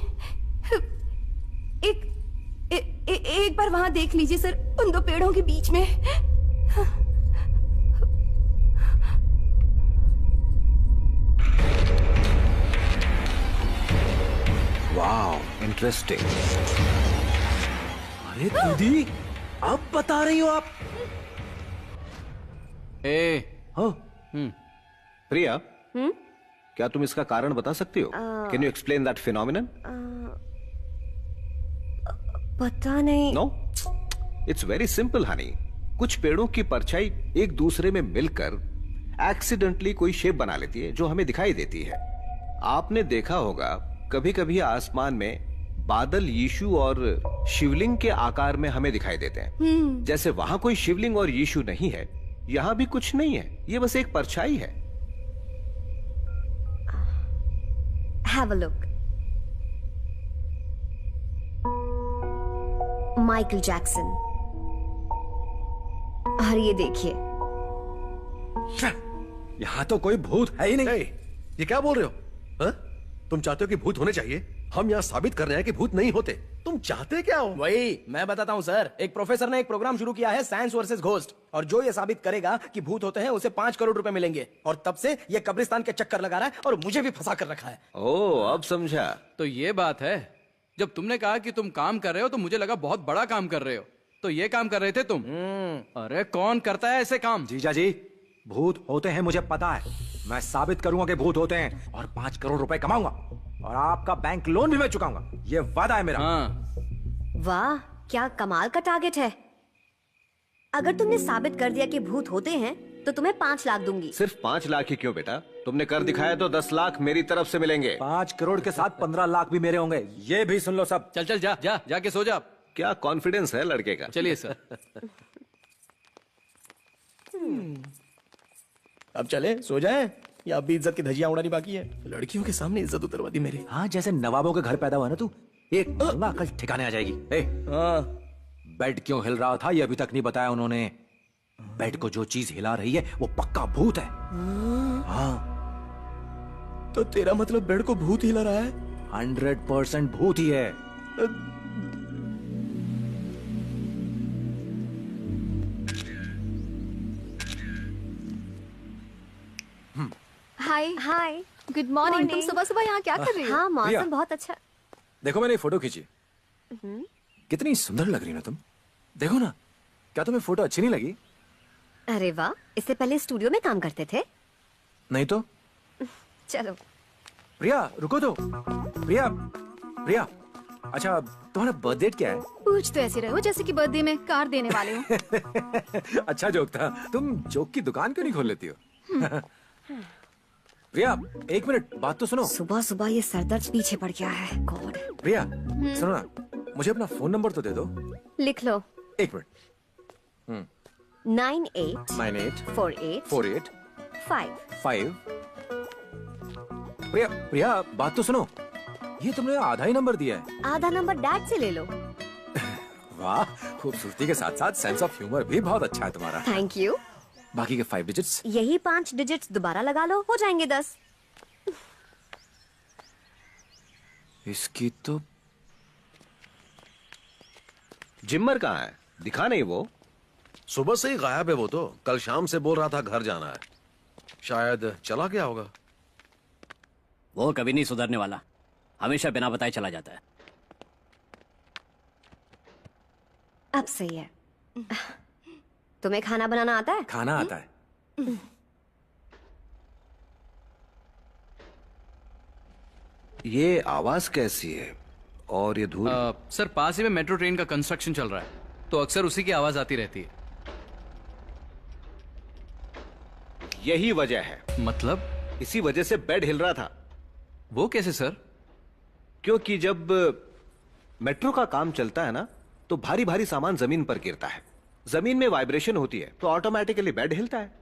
एक बार वहां देख लीजिए सर, उन दो पेड़ों के बीच में। Wow, interesting. अरे दीदी, अब बता रही हो आप? प्रिया, क्या तुम इसका कारण बता सकती हो? Can you explain that phenomenon? पता नहीं। No, it's very simple honey. कुछ पेड़ों की परछाई एक दूसरे में मिलकर एक्सीडेंटली कोई शेप बना लेती है जो हमें दिखाई देती है। आपने देखा होगा कभी कभी आसमान में बादल यीशु और शिवलिंग के आकार में हमें दिखाई देते हैं। जैसे वहां कोई शिवलिंग और यीशु नहीं है, यहां भी कुछ नहीं है, ये बस एक परछाई है। Have a look. Michael Jackson. और ये देखिए, यहां तो कोई भूत है ही नहीं। ये क्या बोल रहे हो? हा? तुम चाहते हो कि भूत होने चाहिए? हम यहाँ साबित कर रहे हैं कि भूत नहीं होते। तुम चाहते क्या हो? वही मैं बताता हूँ सर। एक प्रोफेसर ने एक प्रोग्राम शुरू किया है, साइंस वर्सेस घोस्ट, और जो ये साबित करेगा कि भूत होते हैं उसे 5 करोड़ रुपए मिलेंगे। और तब से ये कब्रिस्तान के चक्कर लगा रहा है और मुझे भी फंसा कर रखा है। ओह, अब समझा। तो ये बात है। जब तुमने कहा कि तुम काम कर रहे हो तो मुझे लगा बहुत बड़ा काम कर रहे हो। तो ये काम कर रहे थे तुम? अरे कौन करता है ऐसे काम? जीजा जी, भूत होते हैं मुझे पता है। मैं साबित करूंगा कि भूत होते हैं और 5 करोड़ रुपए कमाऊंगा और आपका बैंक लोन भी मैं चुकाऊंगा। ये वादा है मेरा। वाह, क्या कमाल का टारगेट है। अगर तुमने साबित कर दिया कि भूत होते हैं तो तुम्हें 5 लाख दूंगी। सिर्फ 5 लाख ही क्यों बेटा? तुमने कर दिखाया तो 10 लाख मेरी तरफ से मिलेंगे। 5 करोड़ के साथ 15 लाख भी मेरे होंगे। ये भी सुन लो सब। चल चल, जा जाके सो जा। क्या कॉन्फिडेंस है लड़के का। चलिए सर। अब चले सो जाएं या अभी इज्जत की धजियां उड़ानी बाकी है? लड़कियों के सामने इज्जत उतरवा दी मेरी। हाँ, जैसे नवाबों के घर पैदा हुआ ना तू, एक अकल ठिकाने आ जाएगी। बेड क्यों हिल रहा था ये अभी तक नहीं बताया उन्होंने। बेड को जो चीज हिला रही है वो पक्का भूत है। हाँ। तो तेरा मतलब बेड को भूत हिला रहा है? 100% भूत ही है। हाय हाय गुड मॉर्निंग। तुम सुबह सुबह यहाँ क्या कर रही हो? हाँ प्रिया। मौसम बहुत अच्छा। देखो मैंने फोटो खींची, कितनी सुंदर लग रही ना तुम। देखो ना, क्या तुम्हें फोटो अच्छी नहीं लगी? अरे वाह, इससे पहले स्टूडियो में काम करते थे? नहीं तो। चलो प्रिया रुको तो। प्रिया प्रिया, अच्छा तुम्हारा बर्थ डेट क्या है? पूछ तो ऐसे रहे हो जैसे कि बर्थडे में कार देने वाले हो। अच्छा जोक था। तुम जोक की दुकान क्यों नहीं खोल लेती हो? प्रिया एक मिनट बात तो सुनो। सुबह सुबह ये सरदर्द पीछे पड़ गया है। गॉड। प्रिया सुनो ना, मुझे अपना फोन नंबर तो दे दो। लिख लो। एक मिनट। 98 48 48 5। 5। प्रिया प्रिया बात तो सुनो, ये तुमने आधा ही नंबर दिया है। आधा नंबर डैड से ले लो। वाह, खूबसूरती के साथ साथ सेंस ऑफ ह्यूमर भी बहुत अच्छा है तुम्हारा। Thank you. बाकी के 5 डिजिट्स? यही 5 डिजिट्स दोबारा लगा लो, हो जाएंगे 10। इसकी तो जिम्मर कहाँ है? दिखा नहीं वो। सुबह से ही गायब है वो तो। कल शाम से बोल रहा था घर जाना है, शायद चला गया होगा। वो कभी नहीं सुधरने वाला, हमेशा बिना बताए चला जाता है। अब सही है। तुम्हें खाना बनाना आता है? खाना आता है। ये आवाज कैसी है और ये धूल? सर पास ही में मेट्रो ट्रेन का कंस्ट्रक्शन चल रहा है, तो अक्सर उसी की आवाज आती रहती है। यही वजह है। मतलब? इसी वजह से बेड हिल रहा था। वो कैसे सर? क्योंकि जब मेट्रो का काम चलता है ना, तो भारी भारी सामान जमीन पर गिरता है। जमीन में वाइब्रेशन होती है तो ऑटोमेटिकली बेड हिलता है।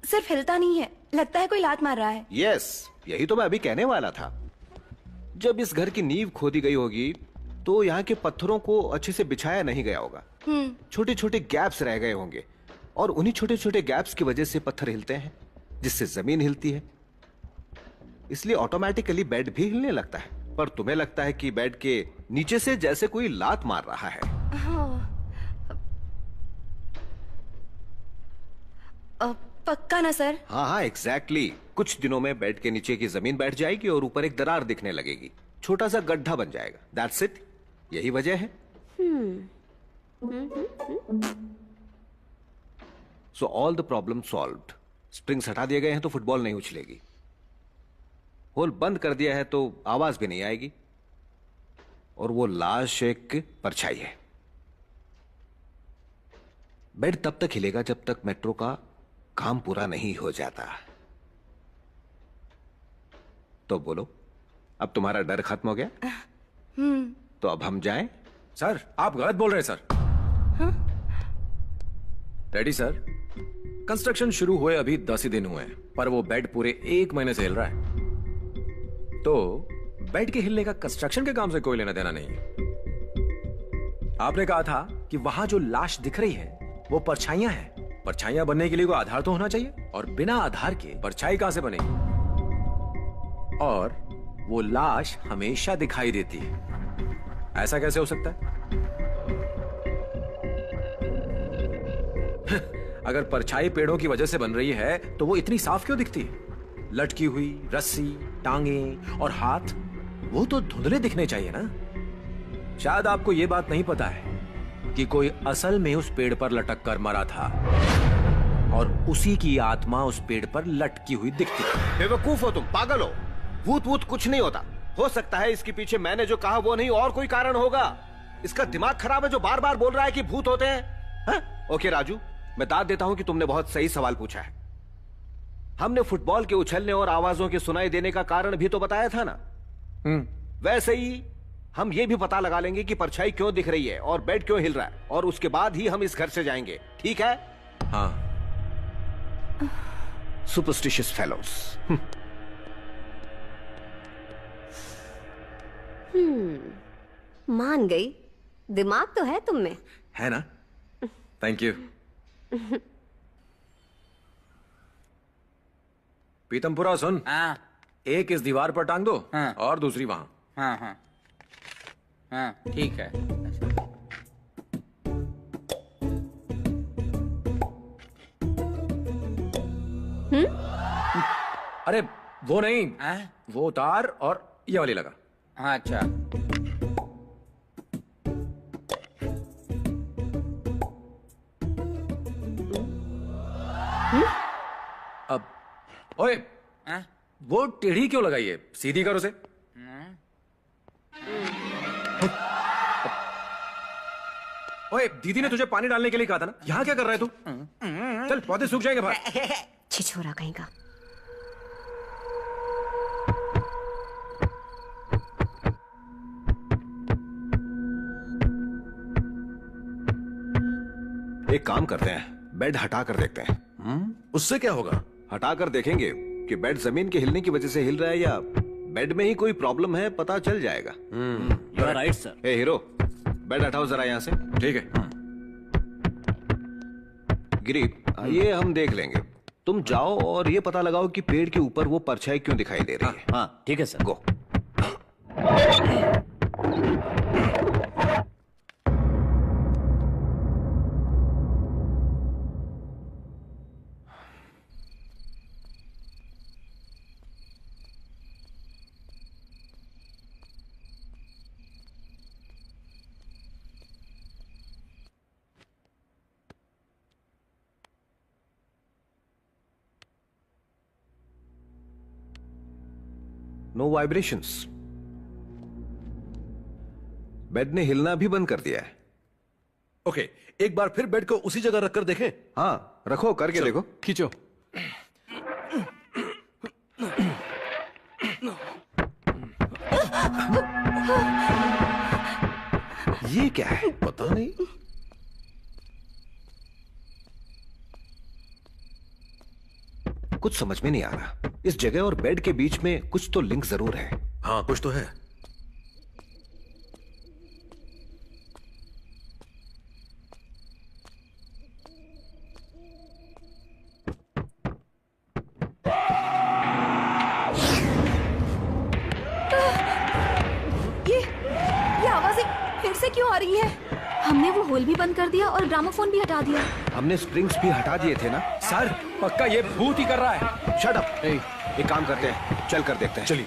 सिर्फ हिलता नहीं है, लगता है कोई लात मार रहा है। यस, यही तो मैं अभी कहने वाला था। जब इस घर की नींव खोदी गई होगी तो यहाँ के पत्थरों को अच्छे से बिछाया नहीं गया होगा। छोटे छोटे गैप्स रह गए होंगे और उन्हीं छोटे छोटे गैप्स की वजह से पत्थर हिलते हैं, जिससे जमीन हिलती है। इसलिए ऑटोमेटिकली बेड भी हिलने लगता है। पर तुम्हें लगता है कि बेड के नीचे से जैसे कोई लात मार रहा है। पक्का ना सर? हाँ हाँ एग्जैक्टली। कुछ दिनों में बेड के नीचे की जमीन बैठ जाएगी और ऊपर एक दरार दिखने लगेगी, छोटा सा गड्ढा बन जाएगा। That's it. यही वजह है। So all the problem solved. Springs हटा दिए गए हैं तो फुटबॉल नहीं उछलेगी। होल बंद कर दिया है तो आवाज भी नहीं आएगी। और वो लाश एक परछाई है। बेड तब तक हिलेगा जब तक मेट्रो का काम पूरा नहीं हो जाता। तो बोलो, अब तुम्हारा डर खत्म हो गया? तो अब हम जाएं? सर आप गलत बोल रहे हैं सर। रेडी सर, कंस्ट्रक्शन शुरू हुए अभी 10 ही दिन हुए हैं, पर वो बेड पूरे 1 महीने से हिल रहा है। तो बेड के हिलने का कंस्ट्रक्शन के काम से कोई लेना देना नहीं है। आपने कहा था कि वहां जो लाश दिख रही है वो परछाइयां हैं। परछाइयां बनने के लिए कोई आधार तो होना चाहिए, और बिना आधार के परछाई कहां से बनेगी? और वो लाश हमेशा दिखाई देती है, ऐसा कैसे हो सकता है? अगर परछाई पेड़ों की वजह से बन रही है तो वो इतनी साफ क्यों दिखती है? लटकी हुई रस्सी, टांगे और हाथ, वो तो धुंधले दिखने चाहिए ना। शायद आपको ये बात नहीं पता है कि कोई असल में उस पेड़ पर लटक कर मरा था और उसी की आत्मा उस पेड़ पर लटकी हुई दिखती है। बेवकूफ हो तुम, पागल हो। भूत वूत कुछ नहीं होता। हो सकता है इसके पीछे मैंने जो कहा वो नहीं और कोई कारण होगा। इसका दिमाग खराब है जो बार बार बोल रहा है कि भूत होते हैं। हा? ओके राजू, मैं दाद देता हूं कि तुमने बहुत सही सवाल पूछा है। हमने फुटबॉल के उछलने और आवाजों के सुनाई देने का कारण भी तो बताया था ना। वैसे ही हम ये भी पता लगा लेंगे कि परछाई क्यों दिख रही है और बेड क्यों हिल रहा है, और उसके बाद ही हम इस घर से जाएंगे। ठीक है? हाँ। Superstitious fellows. मान गई, दिमाग तो है तुम में। है ना? Thank you. पीतमपुरा सुन। एक इस दीवार पर टांग दो और दूसरी वहां। हाँ हाँ हाँ ठीक है। अरे वो नहीं, वो तार और ये वाली लगा। हाँ अच्छा। अब ओए, वो टेढ़ी क्यों लगाई है? सीधी कर उसे। ओए, दीदी ने तुझे पानी डालने के लिए कहा था ना, यहाँ क्या कर रहा है तू? चल, पौधे सूख जाएंगे बाहर। छिछोरा कहीं का। एक काम करते हैं, बेड हटा कर देखते हैं। उससे क्या होगा? हटा कर देखेंगे कि बेड जमीन के हिलने की वजह से हिल रहा है या बेड में ही कोई प्रॉब्लम है, पता चल जाएगा। You are right sir. ए हीरो, बेड हटाओ जरा यहाँ से। ठीक है। गिरी, ये हम देख लेंगे। तुम जाओ और ये पता लगाओ कि पेड़ के ऊपर वो परछाई क्यों दिखाई दे रही है। हाँ ठीक है sir. Go. No vibrations. Bed ने हिलना भी बंद कर दिया है। ओके, एक बार फिर बेड को उसी जगह रखकर देखें। हाँ रखो, करके देखो। खींचो। ये क्या है? पता नहीं। कुछ समझ में नहीं आ रहा। इस जगह और बेड के बीच में कुछ तो लिंक जरूर है। हाँ कुछ तो है। ये आवाजें फिर से क्यों आ रही है? हमने वो होल भी बंद कर दिया और ग्रामोफोन भी हटा दिया। हमने स्प्रिंग्स भी हटा दिए थे ना। सर, पक्का ये भूत ही कर रहा है। Shut up. एक काम करते हैं, चल कर देखते हैं। चलिए।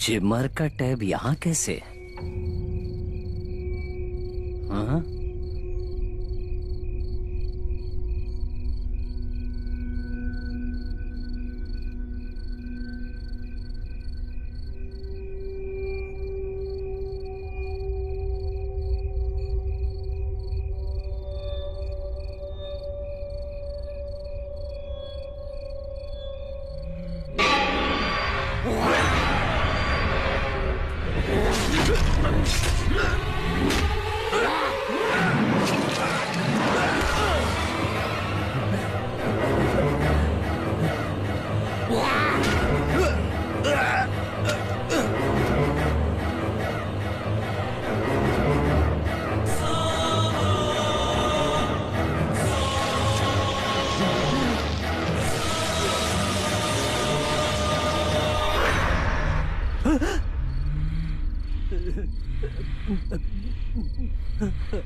जिमर का टैब यहाँ कैसे? हाँ?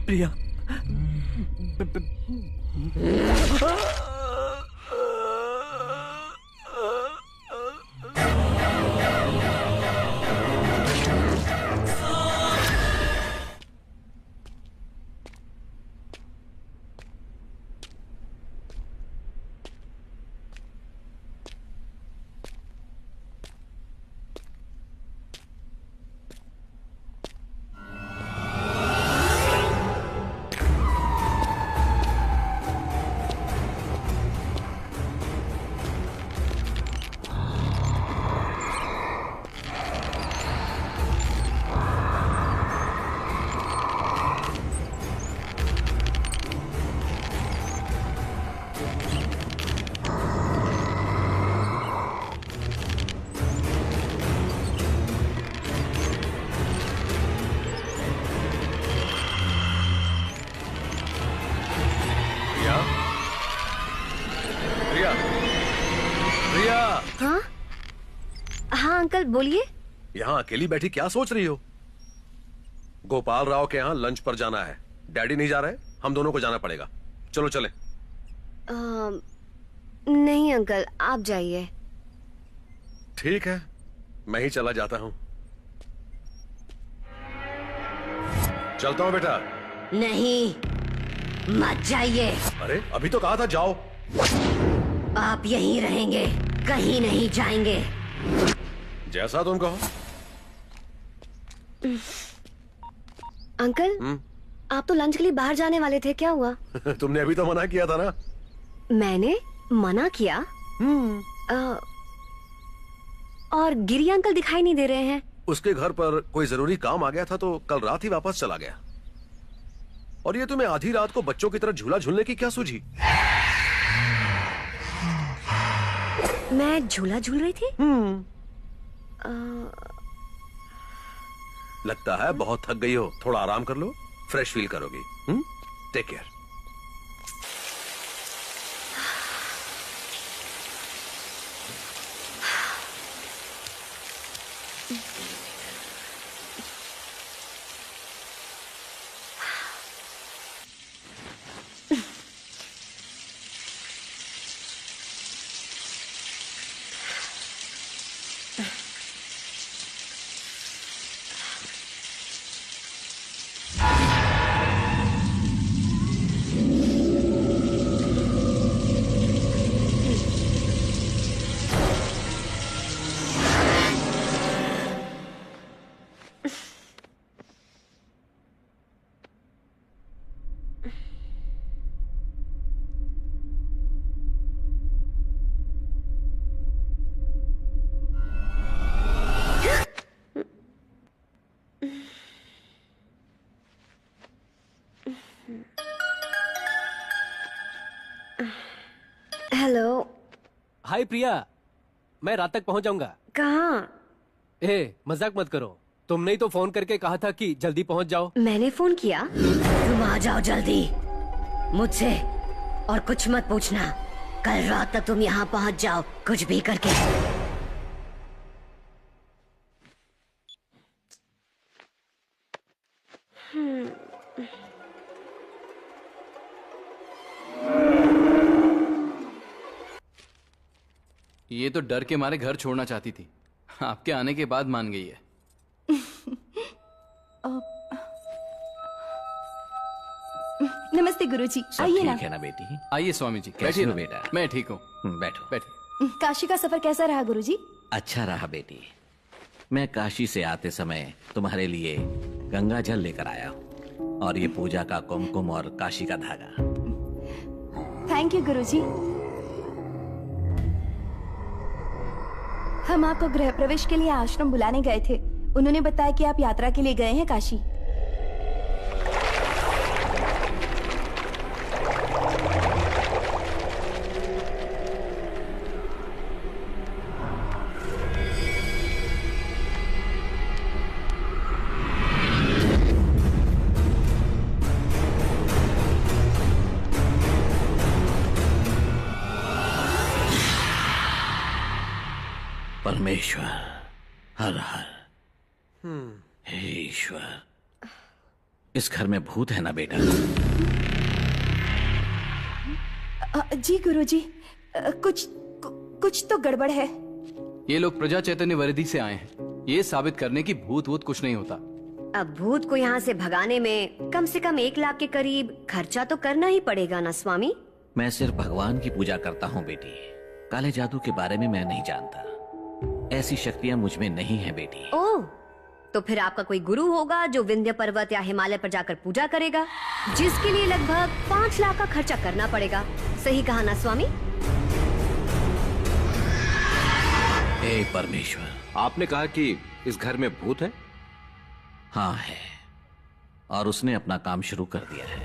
प्रिया हाँ हाँ अंकल बोलिए। यहाँ अकेली बैठी क्या सोच रही हो? गोपाल राव के यहाँ लंच पर जाना है। डैडी नहीं जा रहे, हम दोनों को जाना पड़ेगा। चलो चले। नहीं अंकल आप जाइए। ठीक है, मैं ही चला जाता हूँ। चलता हूँ बेटा। नहीं मत जाइए। अरे अभी तो कहा था जाओ। आप यहीं रहेंगे, कहीं नहीं जाएंगे। जैसा तुम कहो। अंकल आप तो लंच के लिए बाहर जाने वाले थे, क्या हुआ? तुमने अभी तो मना किया था ना। मैंने मना किया? और गिरी अंकल दिखाई नहीं दे रहे हैं। उसके घर पर कोई जरूरी काम आ गया था तो कल रात ही वापस चला गया। और ये तुम्हें आधी रात को बच्चों की तरह झूला झूलने की क्या सूझी? मैं झूला झूल रही थी? लगता है बहुत थक गई हो, थोड़ा आराम कर लो, फ्रेश फील करोगी। Take care. Hello. Hi Priya, मैं रात तक पहुंच जाऊंगा। कहाँ? मजाक मत करो, तुमने ही तो फोन करके कहा था कि जल्दी पहुंच जाओ। मैंने फोन किया? तुम आ जाओ जल्दी, मुझसे और कुछ मत पूछना। कल रात तक तुम यहाँ पहुंच जाओ, कुछ भी करके। ये तो डर के मारे घर छोड़ना चाहती थी, आपके आने के बाद मान गई है। नमस्ते गुरुजी, आइए ना। ठीक है ना बेटी? आइए स्वामी जी, कैसे बैठिए हो ना। बेटा? मैं ठीक हूँ। बैठो। बैठिए। काशी का सफर कैसा रहा गुरुजी? अच्छा रहा बेटी। मैं काशी से आते समय तुम्हारे लिए गंगा जल लेकर आया हूँ और ये पूजा का कुमकुम और काशी का धागा। थैंक यू गुरुजी। हम आपको गृह प्रवेश के लिए आश्रम बुलाने गए थे। उन्होंने बताया कि आप यात्रा के लिए गए हैं काशी। परमेश्वर, हर हर, हे ईश्वर। इस घर में भूत है ना बेटा? जी गुरुजी, कुछ तो गड़बड़ है। ये लोग प्रजा चैतन्य वर्दी से आए हैं, ये साबित करने की भूत वूत कुछ नहीं होता। अब भूत को यहाँ से भगाने में कम से कम 1 लाख के करीब खर्चा तो करना ही पड़ेगा ना स्वामी? मैं सिर्फ भगवान की पूजा करता हूँ बेटी। काले जादू के बारे में मैं नहीं जानता। ऐसी शक्तियाँ मुझ में नहीं है बेटी। ओह, तो फिर आपका कोई गुरु होगा जो विंध्य पर्वत या हिमालय पर जाकर पूजा करेगा, जिसके लिए लगभग 5 लाख का खर्चा करना पड़ेगा। सही कहा ना स्वामी? हे परमेश्वर, आपने कहा कि इस घर में भूत है? हाँ है, और उसने अपना काम शुरू कर दिया है।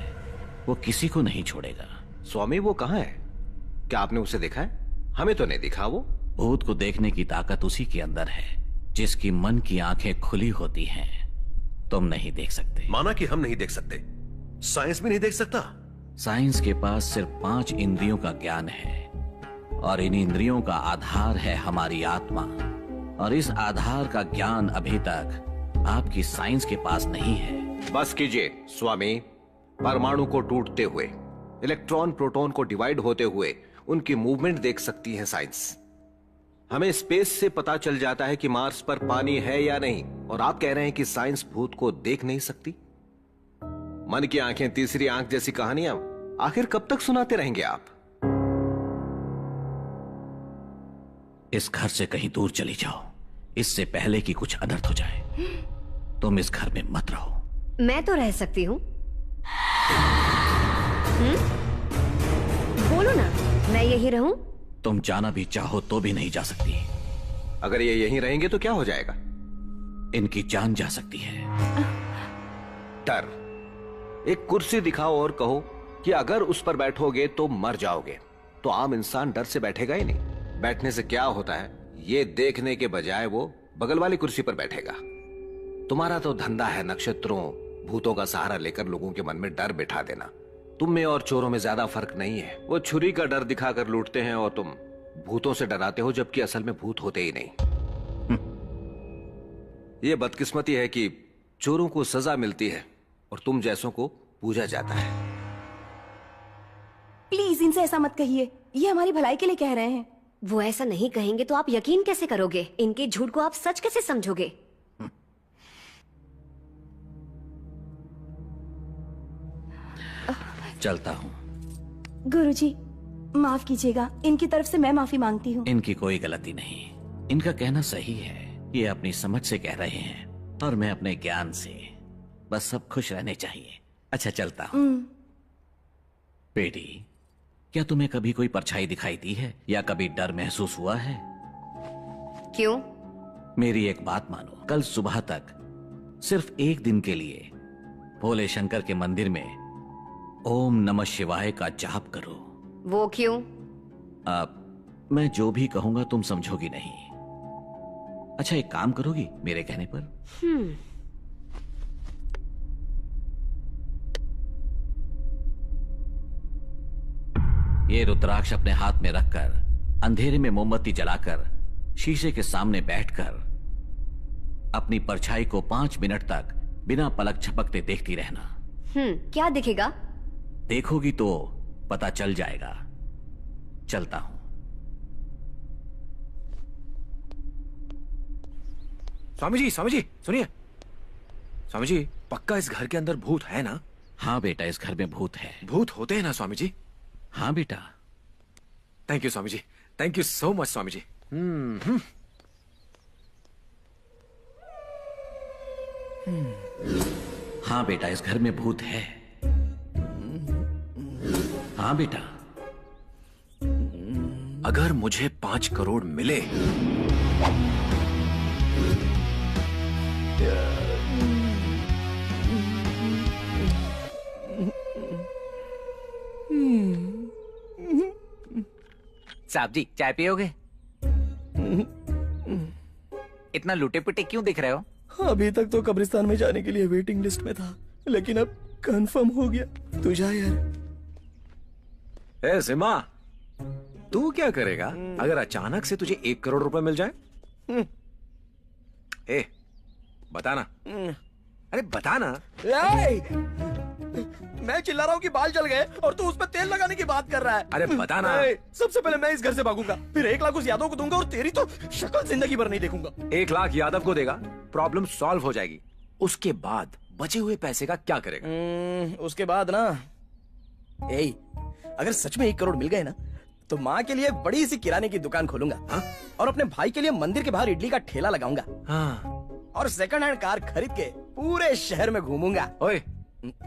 वो किसी को नहीं छोड़ेगा। स्वामी वो कहाँ है? क्या आपने उसे देखा है? हमें तो नहीं दिखा वो। भूत को देखने की ताकत उसी के अंदर है, जिसकी मन की आंखें खुली होती हैं। तुम नहीं देख सकते। माना कि हम नहीं देख सकते, साइंस भी नहीं देख सकता। साइंस के पास सिर्फ 5 इंद्रियों का ज्ञान है, और इन इंद्रियों का आधार है हमारी आत्मा। और इस आधार का ज्ञान अभी तक आपकी साइंस के पास नहीं है। बस कीजिए स्वामी। परमाणु को टूटते हुए, इलेक्ट्रॉन प्रोटॉन को डिवाइड होते हुए उनकी मूवमेंट देख सकती है साइंस। हमें स्पेस से पता चल जाता है कि मार्स पर पानी है या नहीं, और आप कह रहे हैं कि साइंस भूत को देख नहीं सकती? मन की आंखें तीसरी आंख जैसी कहानियां आखिर कब तक सुनाते रहेंगे आप? इस घर से कहीं दूर चली जाओ, इससे पहले कि कुछ अनर्थ हो जाए। तुम इस घर में मत रहो। मैं तो रह सकती हूँ। बोलो ना, मैं यही रहूं? तुम जाना भी चाहो तो भी नहीं जा सकती। अगर ये यहीं रहेंगे तो क्या हो जाएगा? इनकी जान जा सकती है। डर। एक कुर्सी दिखाओ और कहो कि अगर उस पर बैठोगे तो मर जाओगे, तो आम इंसान डर से बैठेगा ही नहीं। बैठने से क्या होता है ये देखने के बजाय वो बगल वाली कुर्सी पर बैठेगा। तुम्हारा तो धंधा है नक्षत्रों, भूतों का सहारा लेकर लोगों के मन में डर बिठा देना। तुम में और चोरों में ज्यादा फर्क नहीं है। वो छुरी का डर दिखाकर लूटते हैं और तुम भूतों से डराते हो, जबकि असल में भूत होते ही नहीं। ये बदकिस्मती है कि चोरों को सजा मिलती है और तुम जैसों को पूजा जाता है। प्लीज इनसे ऐसा मत कहिए, ये हमारी भलाई के लिए कह रहे हैं। वो ऐसा नहीं कहेंगे तो आप यकीन कैसे करोगे? इनके झूठ को आप सच कैसे समझोगे? चलता हूँ। गुरुजी, माफ कीजिएगा, इनकी तरफ से मैं माफी मांगती हूँ। इनकी कोई गलती नहीं। इनका कहना सही है। ये अपनी समझ से कह रहे हैं और मैं अपने ज्ञान से। बस सब खुश रहने चाहिए। अच्छा चलता हूँ। बेटी, क्या तुम्हें कभी कोई परछाई दिखाई दी है या कभी डर महसूस हुआ है? क्यों? मेरी एक बात मानो, कल सुबह तक सिर्फ एक दिन के लिए भोले शंकर के मंदिर में ओम नमः शिवाय का जाप करो। वो क्यों? मैं जो भी कहूंगा तुम समझोगी नहीं। अच्छा एक काम करोगी मेरे कहने पर? ये रुद्राक्ष अपने हाथ में रखकर अंधेरे में मोमबत्ती जलाकर शीशे के सामने बैठकर अपनी परछाई को 5 मिनट तक बिना पलक झपकते देखती रहना। क्या दिखेगा? देखोगी तो पता चल जाएगा। चलता हूं। स्वामी जी सुनिए। स्वामी जी, पक्का इस घर के अंदर भूत है ना? हाँ बेटा, इस घर में भूत है। भूत होते हैं ना स्वामी जी? हाँ बेटा। Thank you Swami ji, thank you so much Swami ji. हाँ बेटा, इस घर में भूत है। हाँ बेटा। अगर मुझे 5 करोड़ मिले साहब जी, चाय पियोगे? इतना लुटे पुटे क्यों दिख रहे हो? अभी तक तो कब्रिस्तान में जाने के लिए वेटिंग लिस्ट में था, लेकिन अब कंफर्म हो गया। तू जा यार। ए सिमा, तू क्या करेगा अगर अचानक से तुझे 1 करोड़ रुपए मिल जाए? ए, बताना। अरे बताना। मैं चिल्ला रहा हूँ कि बाल जल गए और तू उस पर तेल लगाने की बात कर रहा है। अरे बताना। सबसे पहले मैं इस घर से भागूंगा, फिर 1 लाख उस यादव को दूंगा और तेरी तो शक्ल जिंदगी भर नहीं देखूंगा। 1 लाख यादव को देगा, प्रॉब्लम सॉल्व हो जाएगी। उसके बाद बचे हुए पैसे का क्या करेगा? उसके बाद ना, अगर सच में 1 करोड़ मिल गए ना, तो माँ के लिए एक बड़ी सी किराने की दुकान खोलूंगा। और अपने भाई के लिए मंदिर के बाहर इडली का ठेला लगाऊंगा। और सेकंड हैंड कार खरीद के पूरे शहर में घूमूंगा। ओए,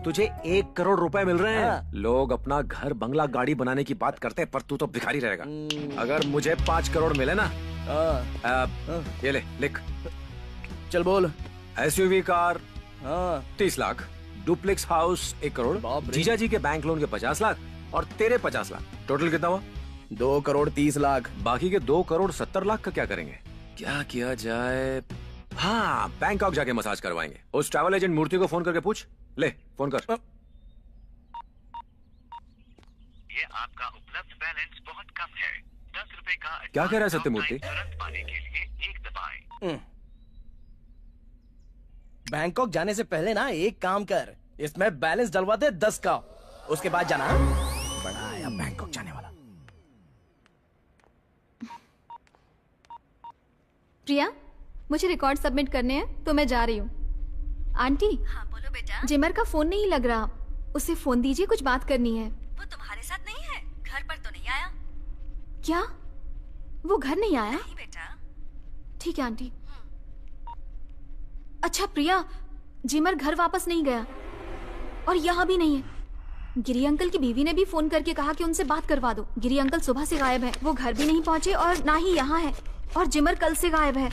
तुझे 1 करोड़ रुपए मिल रहे हैं। लोग अपना घर बंगला गाड़ी बनाने की बात करते हैं, पर तू तो भिखारी रहेगा। अगर मुझे 5 करोड़ मिले ना, ये ले, लिख। चल बोल। SUV car 30 lakh, duplex house 1 crore, जीजा जी के बैंक लोन के 50 लाख और तेरे 50 लाख। टोटल कितना हुआ? 2 करोड़ 30 लाख। बाकी के 2 करोड़ 70 लाख का क्या करेंगे? क्या किया जाए? हाँ, बैंकॉक जाके मसाज करवाएंगे। उस ट्रैवल एजेंट मूर्ति को फोन करके पूछ। ले, फोन कर। ये आपका उपलब्ध बैलेंस बहुत कम है। 10 रुपए का क्या कह रहा है सत्यमूर्ति? तुरंत पाने के लिए 1 दबाएं। बैंकॉक जाने से पहले ना एक काम कर, इसमें बैलेंस डलवा दे 10 का, उसके बाद जाना। बड़ा आया बैंकॉक जाने वाला। प्रिया, मुझे रिकॉर्ड सबमिट करने हैं तो मैं जा रही हूँ। आंटी। हाँ बोलो बेटा। जिमर का फोन नहीं लग रहा, उसे फोन दीजिए, कुछ बात करनी है। वो तुम्हारे साथ नहीं है, घर पर तो नहीं आया। क्या? वो घर नहीं आया? नहीं बेटा। ठीक है आंटी। अच्छा प्रिया, जिमर घर वापस नहीं गया और यहाँ भी नहीं है। गिरी अंकल की बीवी ने भी फोन करके कहा कि उनसे बात करवा दो। गिरी अंकल सुबह से गायब है, वो घर भी नहीं पहुंचे और ना ही यहाँ है। और जिमर कल से गायब है।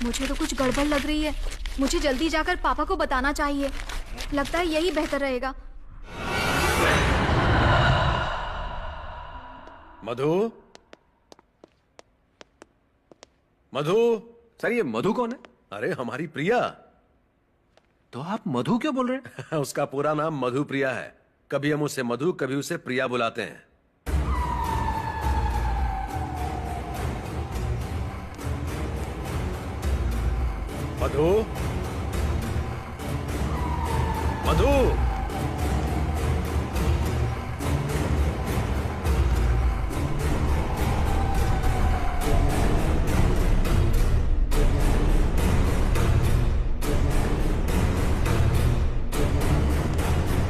मुझे तो कुछ गड़बड़ लग रही है। मुझे जल्दी जाकर पापा को बताना चाहिए। लगता है यही बेहतर रहेगा। मधु, मधु। सर, ये मधु कौन है? अरे हमारी प्रिया। तो आप मधु क्यों बोल रहे हैं? उसका पूरा नाम मधु प्रिया है। कभी हम उसे मधु, कभी उसे प्रिया बुलाते हैं। मधु, मधु।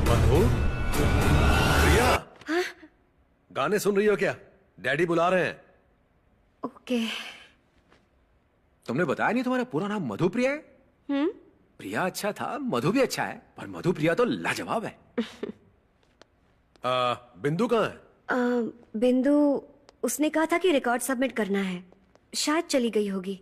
मधु, प्रिया। गाने सुन रही हो क्या? डैडी बुला रहे हैं। ओके। तुमने बताया नहीं तुम्हारा पूरा नाम मधुप्रिया है? प्रिया अच्छा था, मधु भी अच्छा है, पर मधुप्रिया तो लाजवाब है। बिंदु कहाँ है? बिंदु, उसने कहा था कि रिकॉर्ड सबमिट करना है, शायद चली गई होगी।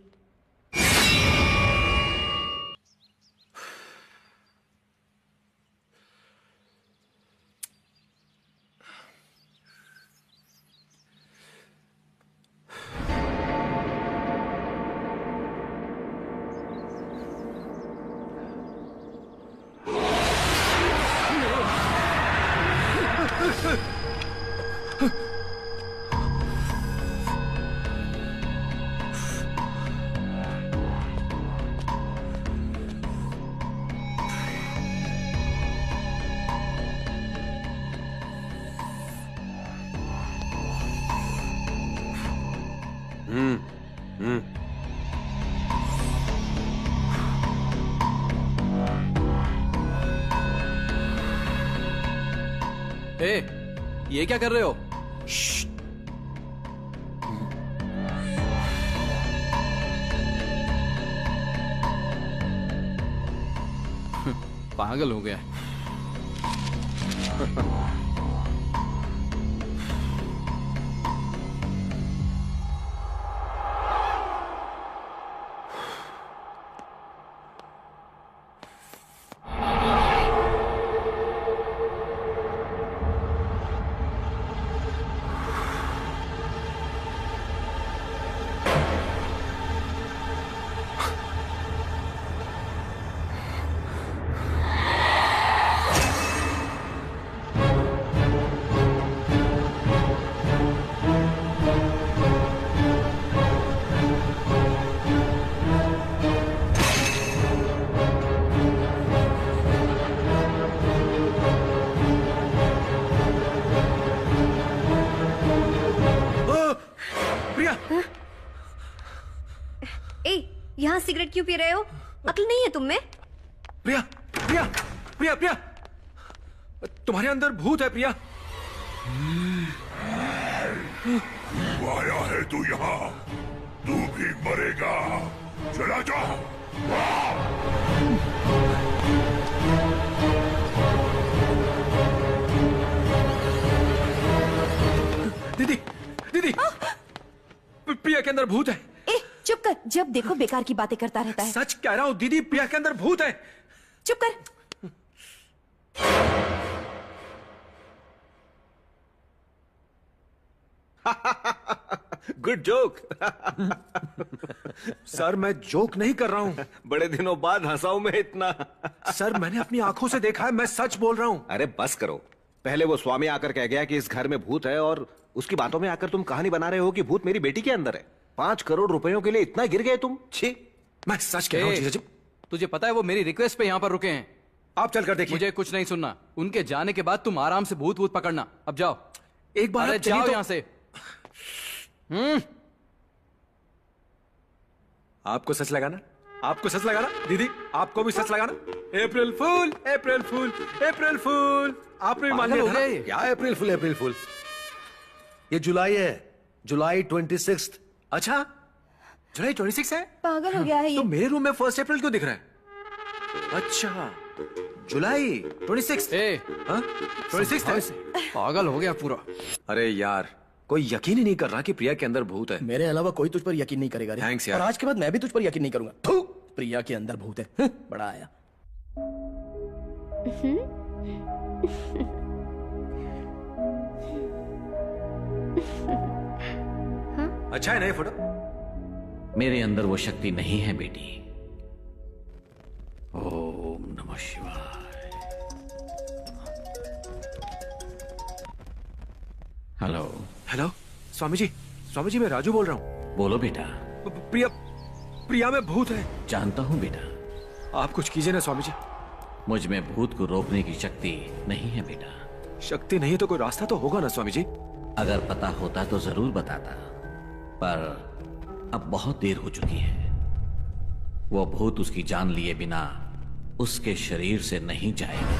ए, ये क्या कर रहे हो? पागल हो गया। यहाँ सिगरेट क्यों पी रहे हो? अक्ल नहीं है तुम में? प्रिया, प्रिया, प्रिया, प्रिया, तुम्हारे अंदर भूत है प्रिया। आया है तू यहाँ, तू भी मरेगा। चला जा। दीदी, दीदी, प्रिया के अंदर भूत है। चुप कर, जब देखो बेकार की बातें करता रहता है। सच कह रहा हूं दीदी, प्रिया के अंदर भूत है। चुप कर। Good joke. सर मैं जोक नहीं कर रहा हूं। बड़े दिनों बाद हंसाऊं मैं इतना। सर मैंने अपनी आंखों से देखा है, मैं सच बोल रहा हूं। अरे बस करो। पहले वो स्वामी आकर कह गया कि इस घर में भूत है और उसकी बातों में आकर तुम कहानी बना रहे हो कि भूत मेरी बेटी के अंदर है। 5 करोड़ रुपयों के लिए इतना गिर गए तुम? छी। मैं सच कह रहा हूं जीजा जी। तुझे पता है वो मेरी रिक्वेस्ट पे यहाँ पर रुके हैं। आप चलकर देखिए। मुझे कुछ नहीं सुनना। उनके जाने के बाद तुम आराम से भूत भूत पकड़ना। अब जाओ। एक बार जाओ यहाँ से। आपको सच लगाना, आपको सच लगाना दीदी, आपको भी सच लगाना। अप्रैल फूल, अप्रैल फूल, अप्रैल फूल। आपने भी मान लिया था ना? क्या अप्रैल फूल, अप्रैल फूल? ये जुलाई है, जुलाई 26। अच्छा, जुलाई 26 है? पागल हो गया है ये। तो मेरे रूम में 1 अप्रैल क्यों दिख रहा है? अच्छा, जुलाई 26। 26 है। पागल हो गया पूरा। अरे यार, कोई यकीन ही नहीं कर रहा कि प्रिया के अंदर भूत है। मेरे अलावा कोई तुझ पर यकीन नहीं करेगा रे। थैंक्स यार। और आज के बाद मैं भी तुझ पर यकीन नहीं करूंगा। थू, प्रिया के अंदर भूत है। बड़ा आया। अच्छा है ना ये फोटो? मेरे अंदर वो शक्ति नहीं है बेटी। ओम नमः शिवाय। हेलो। हेलो, स्वामी जी, स्वामी जी मैं राजू बोल रहा हूँ। बोलो बेटा। प्रिया, प्रिया में भूत है। जानता हूँ बेटा। आप कुछ कीजिए ना स्वामी जी। मुझ में भूत को रोकने की शक्ति नहीं है बेटा। शक्ति नहीं तो कोई रास्ता तो होगा ना स्वामी जी? अगर पता होता तो जरूर बताता, पर अब बहुत देर हो चुकी है। वो भूत उसकी जान लिए बिना उसके शरीर से नहीं जाएगा।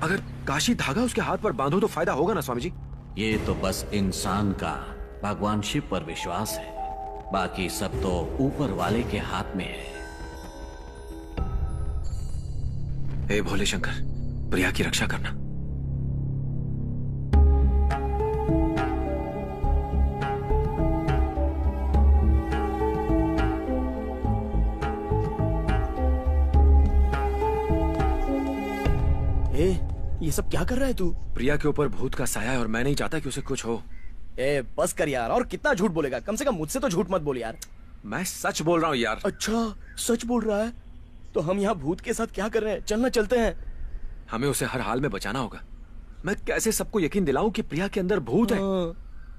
अगर काशी धागा उसके हाथ पर बांधो तो फायदा होगा ना स्वामी जी? ये तो बस इंसान का भगवान शिव पर विश्वास है, बाकी सब तो ऊपर वाले के हाथ में है। हे भोले शंकर, प्रिया की रक्षा करना। ये सब क्या कर रहा है तू? प्रिया के ऊपर भूत का साया है और मैं नहीं चाहता कि उसे कुछ हो। ए बस कर यार, और कितना झूठ बोलेगा? कम से कम मुझसे तो झूठ मत बोल यार। मैं सच बोल रहा हूँ यार। अच्छा, सच बोल रहा है? तो हम यहाँ भूत के साथ क्या कर रहे हैं? चलना चलते हैं। हमें उसे हर हाल में बचाना होगा। मैं कैसे सबको यकीन दिलाऊं कि प्रिया के अंदर भूत है?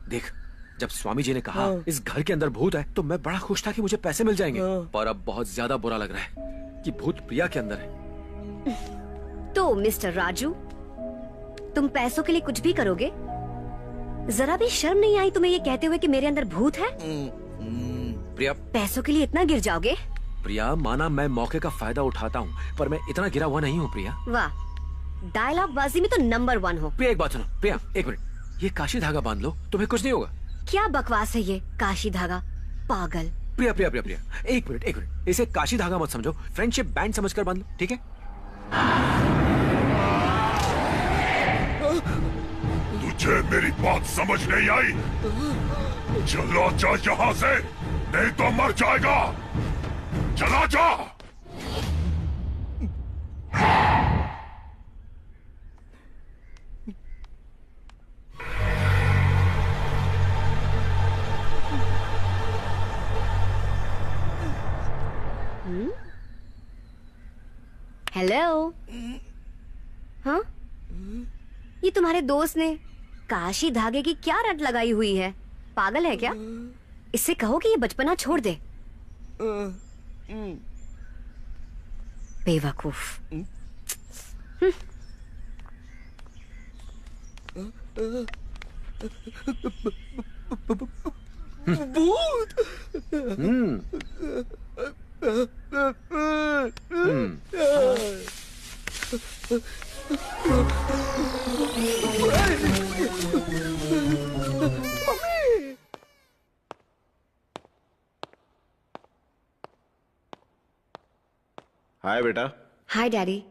देख, जब स्वामी जी ने कहा इस घर के अंदर भूत है तो मैं बड़ा खुश था कि मुझे पैसे मिल जाएंगे, पर अब बहुत ज्यादा बुरा लग रहा है कि भूत प्रिया के अंदर है। तो मिस्टर राजू, तुम पैसों के लिए कुछ भी करोगे? जरा भी शर्म नहीं आई तुम्हें ये कहते हुए कि मेरे अंदर भूत है? प्रिया, पैसों के लिए इतना गिर जाओगे? प्रिया, माना मैं मौके का फायदा उठाता हूँ, पर मैं इतना गिरा हुआ नहीं हूँ प्रिया। वाह, डायलॉग बाजी में तो नंबर 1 हो। प्रिया एक बात सुनो, प्रिया एक मिनट, ये काशी धागा बांध लो, तुम्हें कुछ नहीं होगा। क्या बकवास है ये काशी धागा, पागल। प्रिया प्रिया प्रिया प्रिया एक मिनट, इसे काशी धागा मत समझो, फ्रेंडशिप बैंड समझकर बांध लो, ठीक है? तुझे मेरी बात समझ नहीं आई? चला जा यहाँ से, नहीं तो मर जाएगा। चला जा। हेलो। हाँ, ये तुम्हारे दोस्त ने काशी धागे की क्या रट लगाई हुई है? पागल है क्या? इससे कहो कि ये बचपना छोड़ दे। बेवकूफ। भूत। हाय बेटा। हाय डैडी।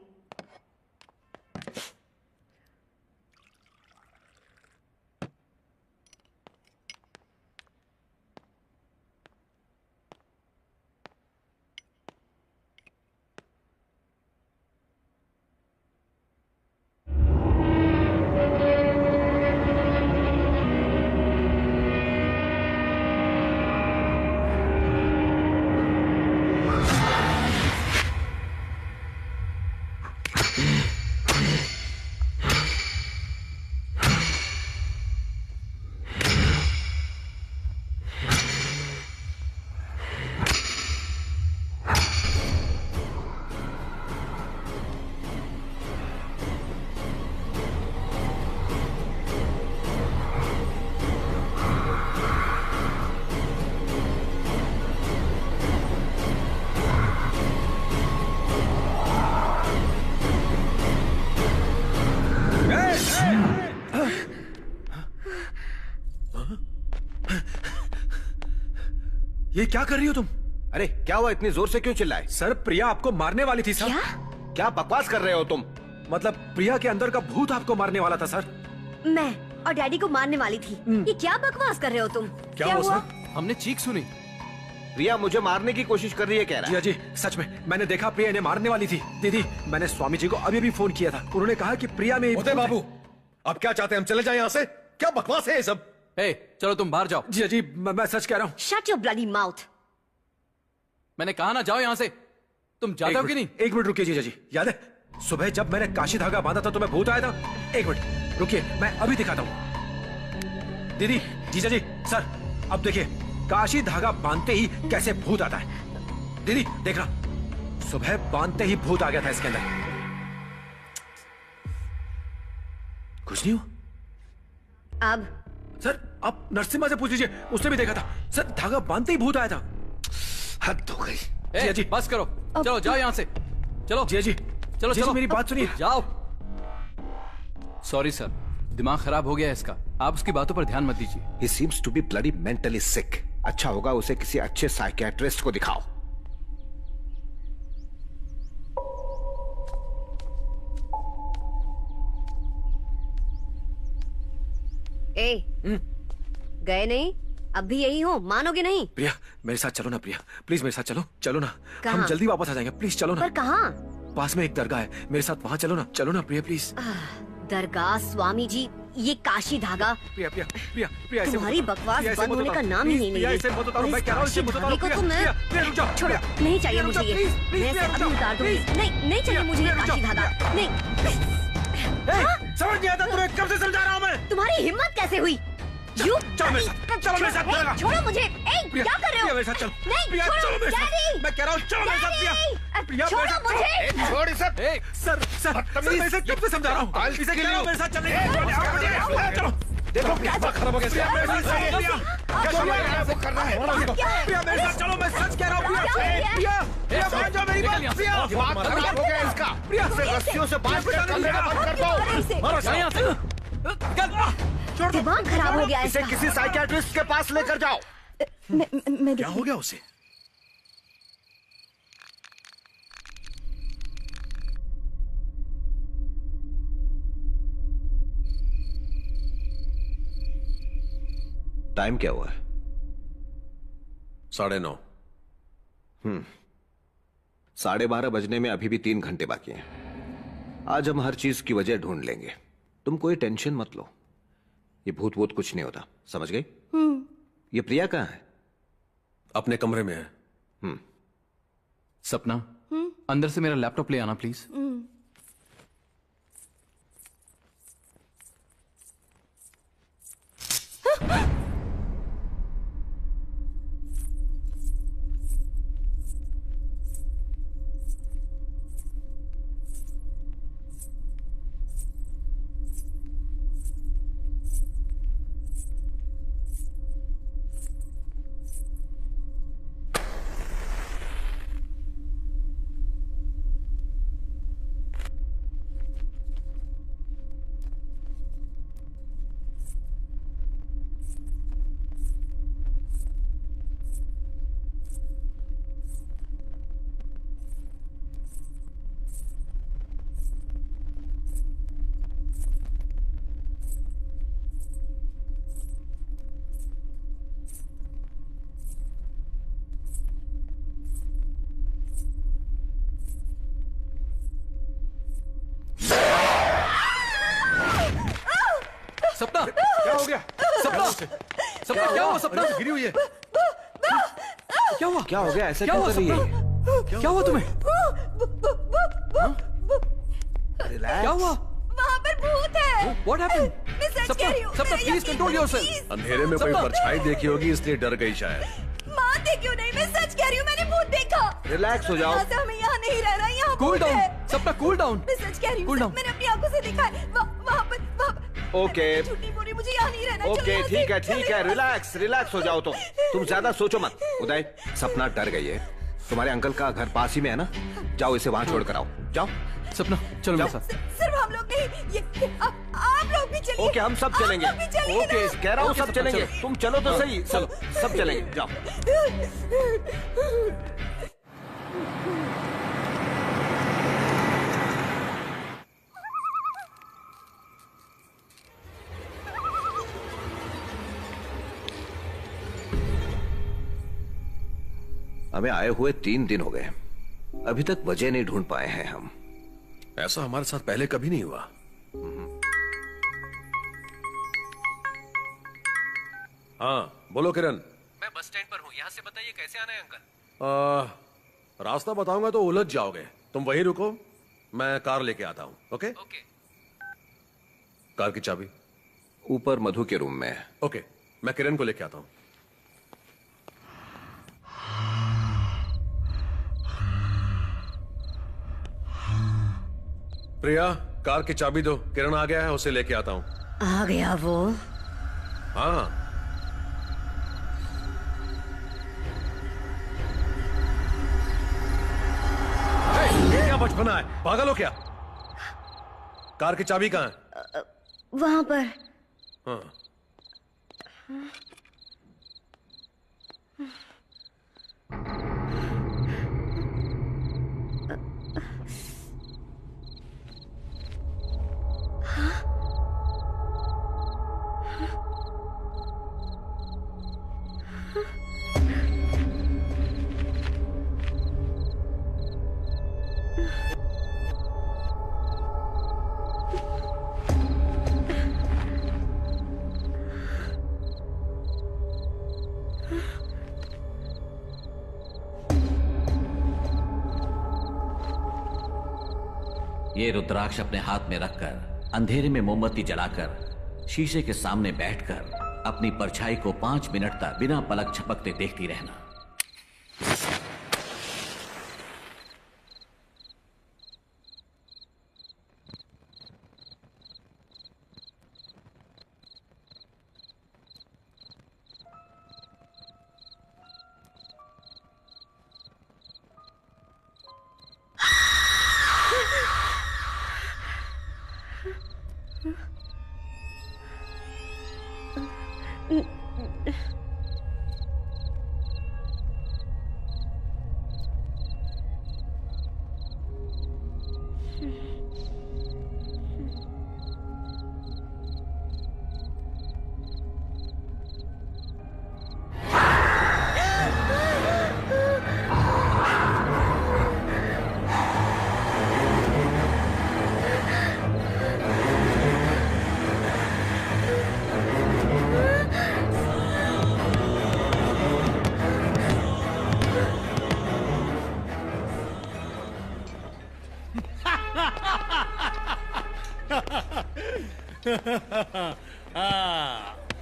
ये क्या कर रही हो तुम? अरे क्या हुआ, इतनी जोर से क्यों चिल्लाए? सर प्रिया आपको मारने वाली थी सर। क्या बकवास कर रहे हो तुम? मतलब प्रिया के अंदर का भूत आपको मारने वाला था सर। मैं और डैडी को मारने वाली थी। ये क्या बकवास कर रहे हो तुम? क्या हुआ? हमने चीख सुनी। प्रिया मुझे मारने की कोशिश कर रही है कह रहा है। जी सच में मैंने देखा प्रिया इन्हें मारने वाली थी। दीदी मैंने स्वामी जी को अभी भी फोन किया था, उन्होंने कहा कि प्रिया में होते बाबू, अब क्या चाहते हैं, हम चले जाएं यहाँ से? क्या बकवास है ये सब? चलो तुम बाहर जाओ। जी मैं सच कह रहा हूँ। Shut your bloody mouth. मैंने कहा ना जाओ यहाँ से। तुम जाते हो कि नहीं? एक मिनट रुकिए जीजा जी, याद है सुबह जब मैंने काशी धागा बांधा था तो मैं भूत आया था? एक मिनट रुकिए, मैं अभी दिखाता हूँ। दीदी जीजा जी सर, अब देखिए काशी धागा बांधते ही कैसे भूत आता है। दीदी देखना, सुबह बांधते ही भूत आ गया था इसके अंदर। कुछ नहीं हुआ। अब सर आप नरसिम्हा से पूछ लीजिए, उसने भी देखा था सर, धागा बांधते ही भूत आया था। हद हो गई। जिया जी बस करो, चलो जाओ यहाँ से। चलो जिया जी चलो जी, मेरी बात सुनिए। जाओ। सॉरी सर, दिमाग खराब हो गया है इसका, आप उसकी बातों पर ध्यान मत दीजिए। He seems to be bloody mentally sick. अच्छा होगा उसे किसी अच्छे साइकियाट्रिस्ट को दिखाओ। गए नहीं? अब भी यही हो, मानोगे नहीं? प्रिया मेरे साथ चलो ना, प्रिया प्लीज मेरे साथ चलो, चलो ना। कहाँ? हम जल्दी वापस आ जाएंगे, प्लीज चलो ना। पर कहाँ? पास में एक दरगाह है, मेरे साथ वहाँ चलो ना प्रिया प्लीज। दरगाह, स्वामी जी, ये काशी धागा। प्रिया प्रिया प्रिया प्रिया तुम्हारी बकवास बंद होने का नाम ही नहीं ले रही। छोड़ो, नहीं चाहिए मुझे ये, मैं इसे अभी उतार दूंगी। नहीं चाहिए मुझे ये काशी धागा, नहीं। समझ नहीं आता तुम्हें, कब से समझा रहा हूँ मैं। तुम्हारी हिम्मत कैसे हुई? चलो मेरे साथ, छोड़ो मुझे। क्या कर रहे हो? मेरे साथ चलो। नहीं, चलो मेरे साथ, मैं कह रहा हूँ चलो मेरे साथ प्रिया। छोड़ो मुझे। छोड़ इसे। सर मेरे साथ कब से समझा रहा हूँ, इसे कह रहा हूँ मेरे साथ चलने। चलो देखो क्या खराब हो गया। वो कर रहा है। प्रिया मेरे साथ चलो, मैं सच कह रहा हूँ। प्रिया मान जाओ मेरी बात। प्रिया दिमाग खराब हो गया इसका। प्रिया से रस्सियों से बात करना बंद कर दो। मारो यहाँ से। दिमाग खराब हो गया इसे इसका। किसी साइकियाट्रिस्ट के पास लेकर जाओ। मैं क्या हो गया उसे? टाइम क्या हुआ है? 9:30। 12:30 बजने में अभी भी 3 घंटे बाकी हैं। आज हम हर चीज की वजह ढूंढ लेंगे। तुम कोई टेंशन मत लो। ये भूत वूत कुछ नहीं होता, समझ गई? ये प्रिया कहाँ है? अपने कमरे में है। सपना, अंदर से मेरा लैपटॉप ले आना प्लीज। सपना क्या हो गया? सपना, सपना क्या हुआ? सपना गिरी हुई है। क्या हुआ? क्या हो गया? ऐसे क्या क्यों हुआ कर रही है? सपना? क्या हुआ तुम्हें? क्या हुआ? वहाँ पर भूत है। What happened? मैं सच कह रही हूँ। सपना मेरा प्लीज यकीन कंट्रोल करो, योरसेल्फ। please। अंधेरे में कोई सपना। परछाई देखी होगी इसलिए डर गई शायद। मानते क्यों नहीं? मैं सच कह रही हूँ, मैंने भूत देखा। रिलैक्स हो जाओ। यहाँ से हमें यहाँ नहीं रहना, यहाँ कूल भूत डाउन है। सपना, कूल डाउन। मैं सच कह रही Cool हूँ, down. मैंने अपनी आंखों से देखा है। वहाँ पर ओके झूठी बोली, मुझे यहाँ नहीं रहना। चलो ओके, यहाँ से, ठीक है चलो ठीक है। यहाँ से। रिलैक्स रिलैक्स हो जाओ। तुम ज्यादा सोचो मत। उदय, सपना डर गई है। तुम्हारे अंकल का घर पास ही में है ना? जाओ इसे वहां छोड़ कर आओ। जाओ। सपना चलो मेरे साथ। सिर्फ हम लोग नहीं, ये आप लोग भी चलिए। ओके, हम सब चलेंगे। आप लोग भी चलिए ओके, ना। कह रहा हूँ ओके, सब सपना, चलेंगे। चलो। तुम चलो तो सही। चलो सब चलेंगे, जाओ। हमें आए हुए 3 दिन हो गए, अभी तक वजह नहीं ढूंढ पाए हैं हम। ऐसा हमारे साथ पहले कभी नहीं हुआ। हाँ बोलो किरण। मैं बस स्टैंड पर हूँ, यहाँ से बताइए कैसे आना है अंकल। रास्ता बताऊंगा तो उलझ जाओगे। तुम वहीं रुको, मैं कार लेके आता हूँ। ओके? ओके। कार की चाबी ऊपर मधु के रूम में है। ओके, मैं किरण को लेके आता हूँ। प्रिया, कार की चाबी दो। किरण आ गया है, उसे लेके आता हूँ। आ गया वो? हाँ। ये क्या बचपना है? पागल हो क्या? कार की चाबी कहाँ है? वहां पर। हाँ। ये रुद्राक्ष अपने हाथ में रखकर अंधेरे में मोमबत्ती जलाकर शीशे के सामने बैठकर अपनी परछाई को 5 मिनट तक बिना पलक झपकते देखती रहना।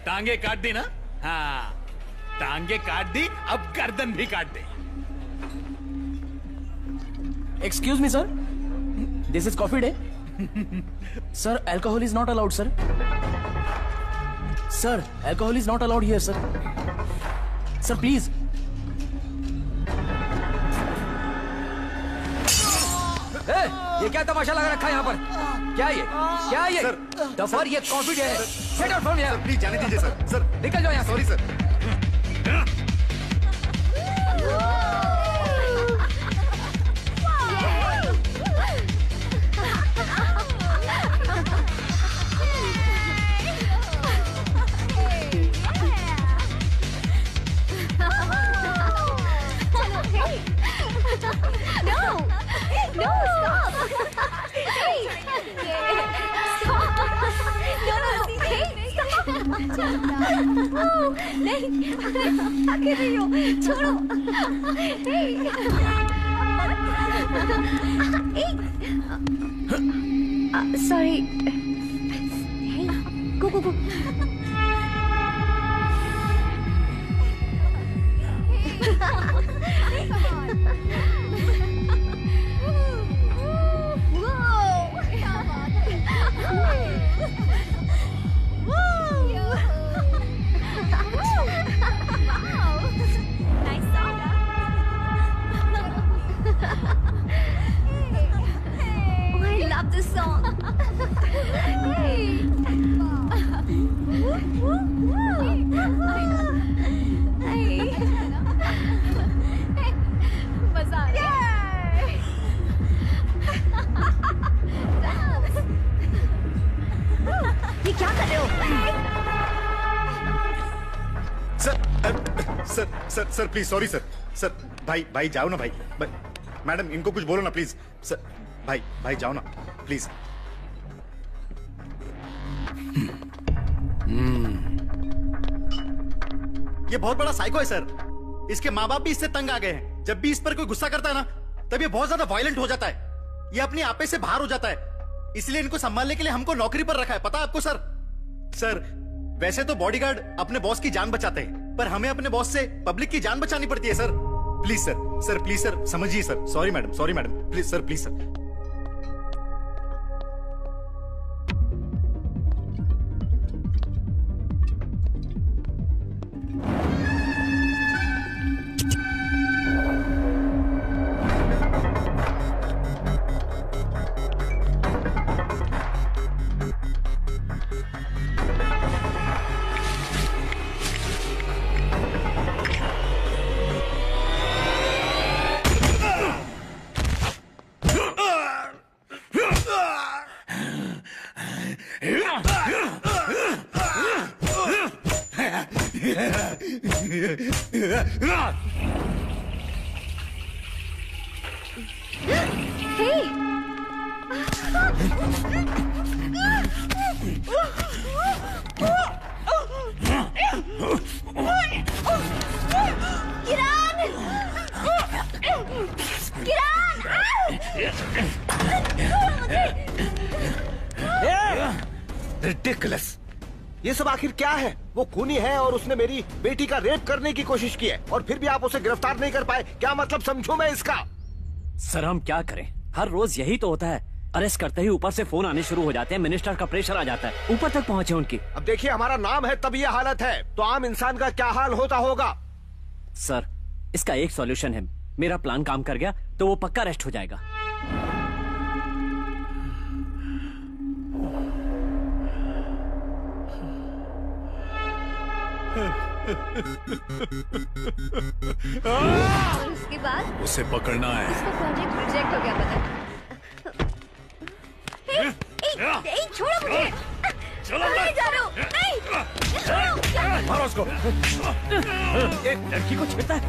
टांगे काट दी ना? हाँ, टांगे काट दी, अब गर्दन भी काट दे। Excuse me sir, this is coffee day. Sir, alcohol is not allowed sir. Sir, alcohol is not allowed here sir. Sir please. ये क्या तमाशा लगा रखा है यहाँ पर? क्या ये? क्या ये? सर, ये कॉफी डे है। Get out from here. Please जाने दीजिए सर। सर निकल जाओ यहाँ। Sorry sir. Sorry. Hey, go. Sir please, sorry sir. Sir भाई जाओ ना भाई। मैडम इनको कुछ बोलो ना प्लीज। सर भाई जाओ ना प्लीज। ये बहुत बड़ा साइको है सर। इसके माँ बाप भी इससे तंग आ गए हैं। जब भी इस पर कोई गुस्सा करता है ना, तब ये बहुत ज्यादा वायलेंट हो जाता है। ये अपने आपे से बाहर हो जाता है। इसलिए इनको संभालने के लिए हमको नौकरी पर रखा है। पता है आपको सर? सर वैसे तो बॉडीगार्ड अपने बॉस की जान बचाते हैं, पर हमें अपने बॉस से पब्लिक की जान बचानी पड़ती है sir. Please sir, please sir, समझिए sir. Sorry madam, please sir. Ridiculous. ये सब आखिर क्या है? वो खूनी है और उसने मेरी बेटी का रेप करने की कोशिश की है और फिर भी आप उसे गिरफ्तार नहीं कर पाए। क्या मतलब समझूं मैं इसका? सर हम क्या करें, हर रोज यही तो होता है। अरेस्ट करते ही ऊपर से फोन आने शुरू हो जाते हैं, मिनिस्टर का प्रेशर आ जाता है, ऊपर तक पहुंचे उनकी। अब देखिए हमारा नाम है तब ये हालत है, तो आम इंसान का क्या हाल होता होगा? सर इसका एक सॉल्यूशन है, मेरा प्लान काम कर गया तो वो पक्का अरेस्ट हो जाएगा। और उसके बाद उसे पकड़ना है। इसका प्रोजेक्ट रिजेक्ट हो गया पता। छोड़ो मुझे। चलो मैं जा रहा हूँ। नहीं, छोड़ो। मारो उसको। एक लड़की को छेड़ता है।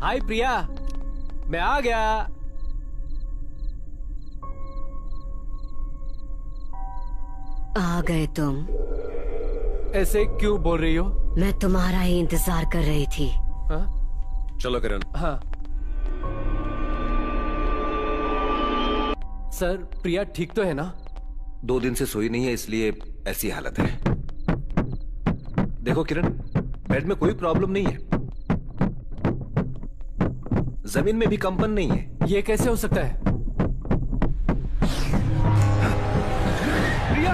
हाय प्रिया, मैं आ गया। आ गए तुम? ऐसे क्यों बोल रही हो? मैं तुम्हारा ही इंतजार कर रही थी। हाँ? चलो किरण। हाँ सर, प्रिया ठीक तो है ना? 2 दिन से सोई नहीं है, इसलिए ऐसी हालत है। देखो किरण, बेड में कोई प्रॉब्लम नहीं है, जमीन में भी कंपन नहीं है। ये कैसे हो सकता है? प्रिया,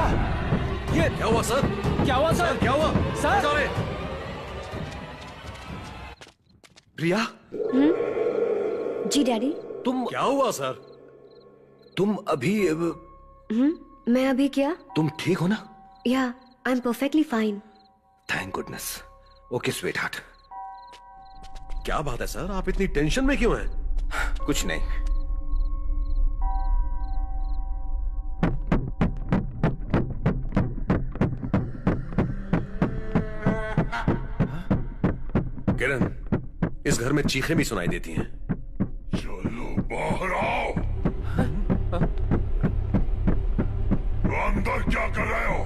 ये क्या हुआ सर? क्या हुआ सर? क्या हुआ सर? प्रिया। जी डैडी। तुम क्या हुआ सर? तुम अभी मैं अभी क्या? तुम ठीक हो ना? या I am perfectly fine. Thank goodness. Okay sweet heart. क्या बात है सर, आप इतनी टेंशन में क्यों हैं? कुछ नहीं। किरण, इस घर में चीखें भी सुनाई देती हैं। चलो बाहर आओ। अंदर क्या कर रहे हो?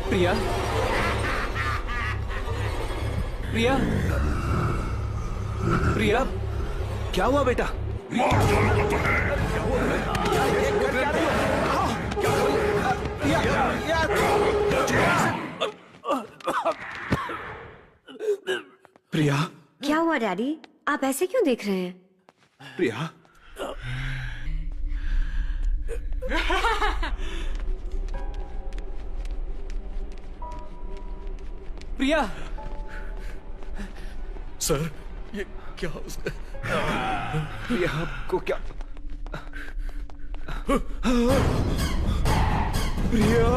प्रिया, प्रिया, प्रिया, क्या हुआ बेटा? प्रिया। क्या हुआ डैडी? आप ऐसे क्यों देख रहे हैं? प्रिया। प्रिया। सर, ये क्या उसने? प्रिया आपको क्या? प्रिया।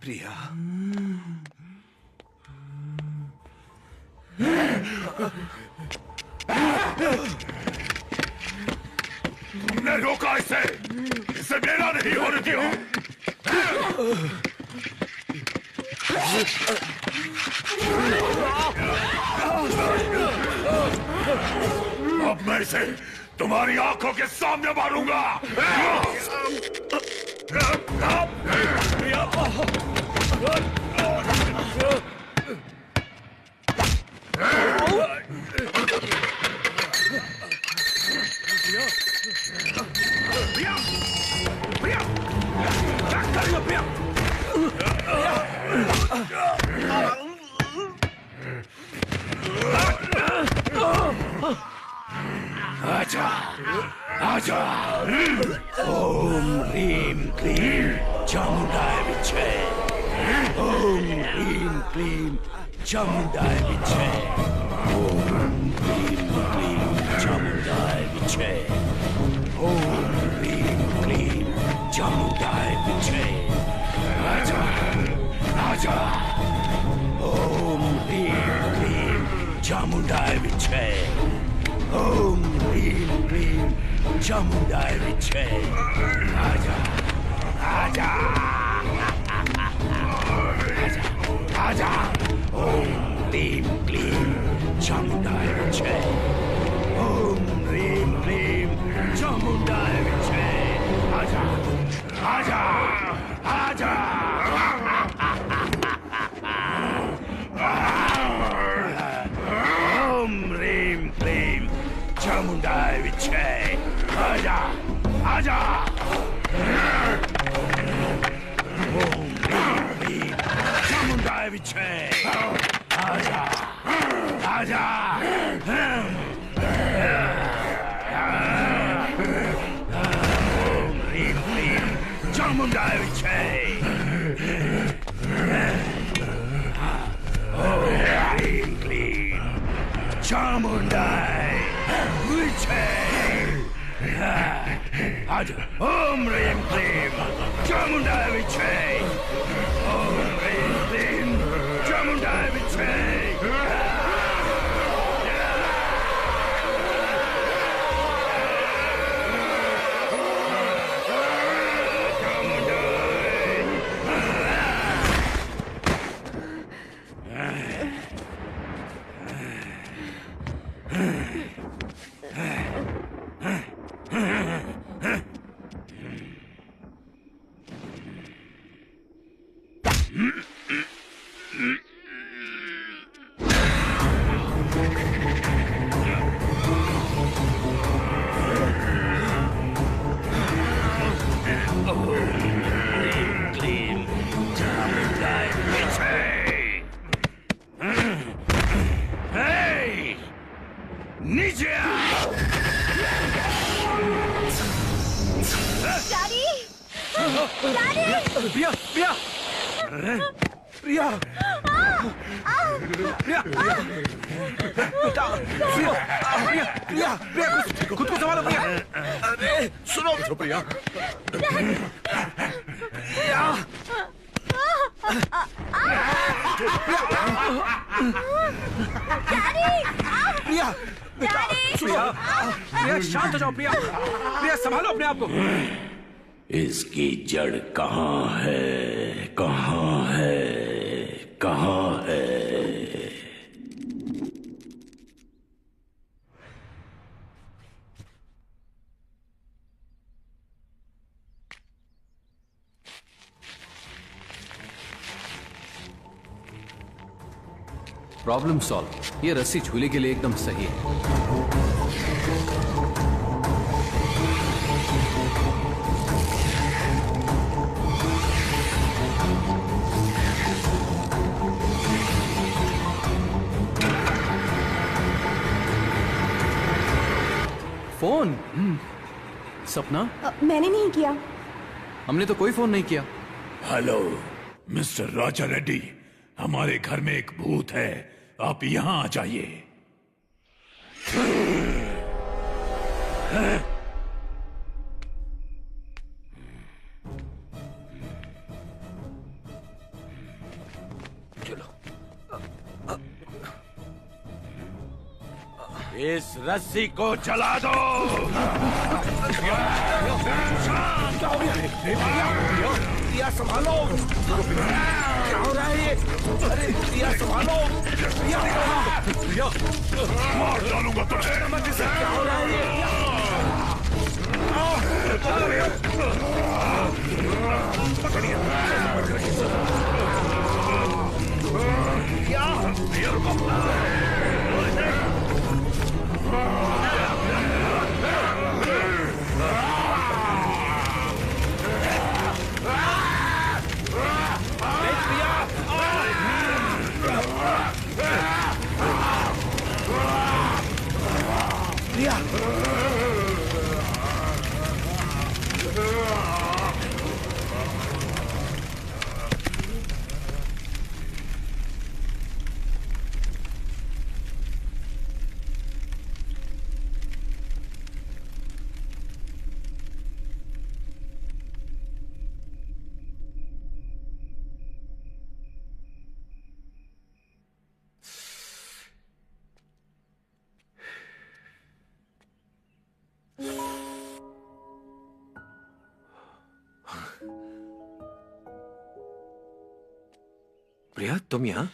प्रिया। तुमने रोका इसे, इसे मेरा नहीं होने दिया। अब मैं इसे तुम्हारी आंखों के सामने मारूंगा। आजा, आजा। ओम ह्रीम क्लीम चामुंडाय विचे। ओम ह्रीम क्लीम चामुंडाय विचे। चामुंडाय विचे। ओम ह्रीं क्लीं चामुंडाय विचे। आजा आजा। ओम ह्रीं क्लीं चामुंडाय विचे। ओम ह्रीं क्लीं चामुंडाय विचे। आजा आजा आजा। ओम ह्रीं क्लीं चामुंडाय विचे। ओम ह्रीं क्लीं चामुंडाय विचे। आजा आजा आजा। ओम ह्रीं क्लीं चामुंडाय विचे। आजा आजा। ओम ह्रीं क्लीं चामुंडाय विचे। आजा आजा। ओम ह्रीं क्लीं चामुंडाय विचे। ओम ह्रीं क्लीं चामुंडाय विचे। आजा। ओम ह्रीं क्लीं चामुंडाय विचे। ओम ह्रीं क्लीं चामुंडाय विचे। प्रिया प्रिया प्रिया प्रिया बेटा प्रिया प्रिया प्रिया प्रिया खुद को संभालो प्रिया। अरे सुनो प्रिया प्रिया प्रिया बेटा सुनो प्रिया शांत हो जाओ प्रिया प्रिया संभालो अपने आप को। इसकी जड़ कहाँ है? कहाँ है? कहाँ है? Problem solve. ये रस्सी झूले के लिए एकदम सही है। फोन? सपना? मैंने नहीं किया। हमने तो कोई फोन नहीं किया। हेलो मिस्टर राजा रेड्डी, हमारे घर में एक भूत है, आप यहां आ जाइए। इस रस्सी को जला दो। प्रिया संभालो। क्या हो रहा है ये? अरे प्रिया संभालो। प्रिया प्रिया मार डालूंगा तुझे। क्या हो रहा है ये? प्रिया, तुम यहाँ?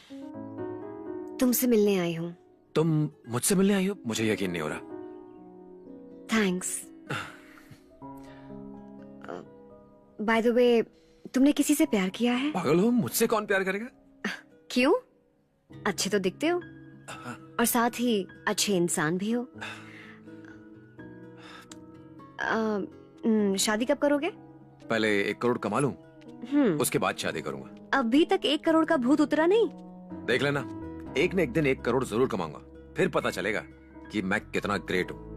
तुमसे मिलने आई हूँ। तुम मुझसे मिलने आई हो? मुझे यकीन नहीं हो रहा। थैंक्स। बाय द वे, तुमने किसी से प्यार किया है? पागल हो, मुझसे कौन प्यार करेगा? क्यों? अच्छे तो दिखते हो और साथ ही अच्छे इंसान भी हो। शादी कब करोगे? पहले 1 करोड़ कमा लूं, उसके बाद शादी करूंगा। अभी तक 1 करोड़ का भूत उतरा नहीं? देख लेना, एक न एक दिन 1 करोड़ जरूर कमाऊंगा, फिर पता चलेगा कि मैं कितना ग्रेट हूं।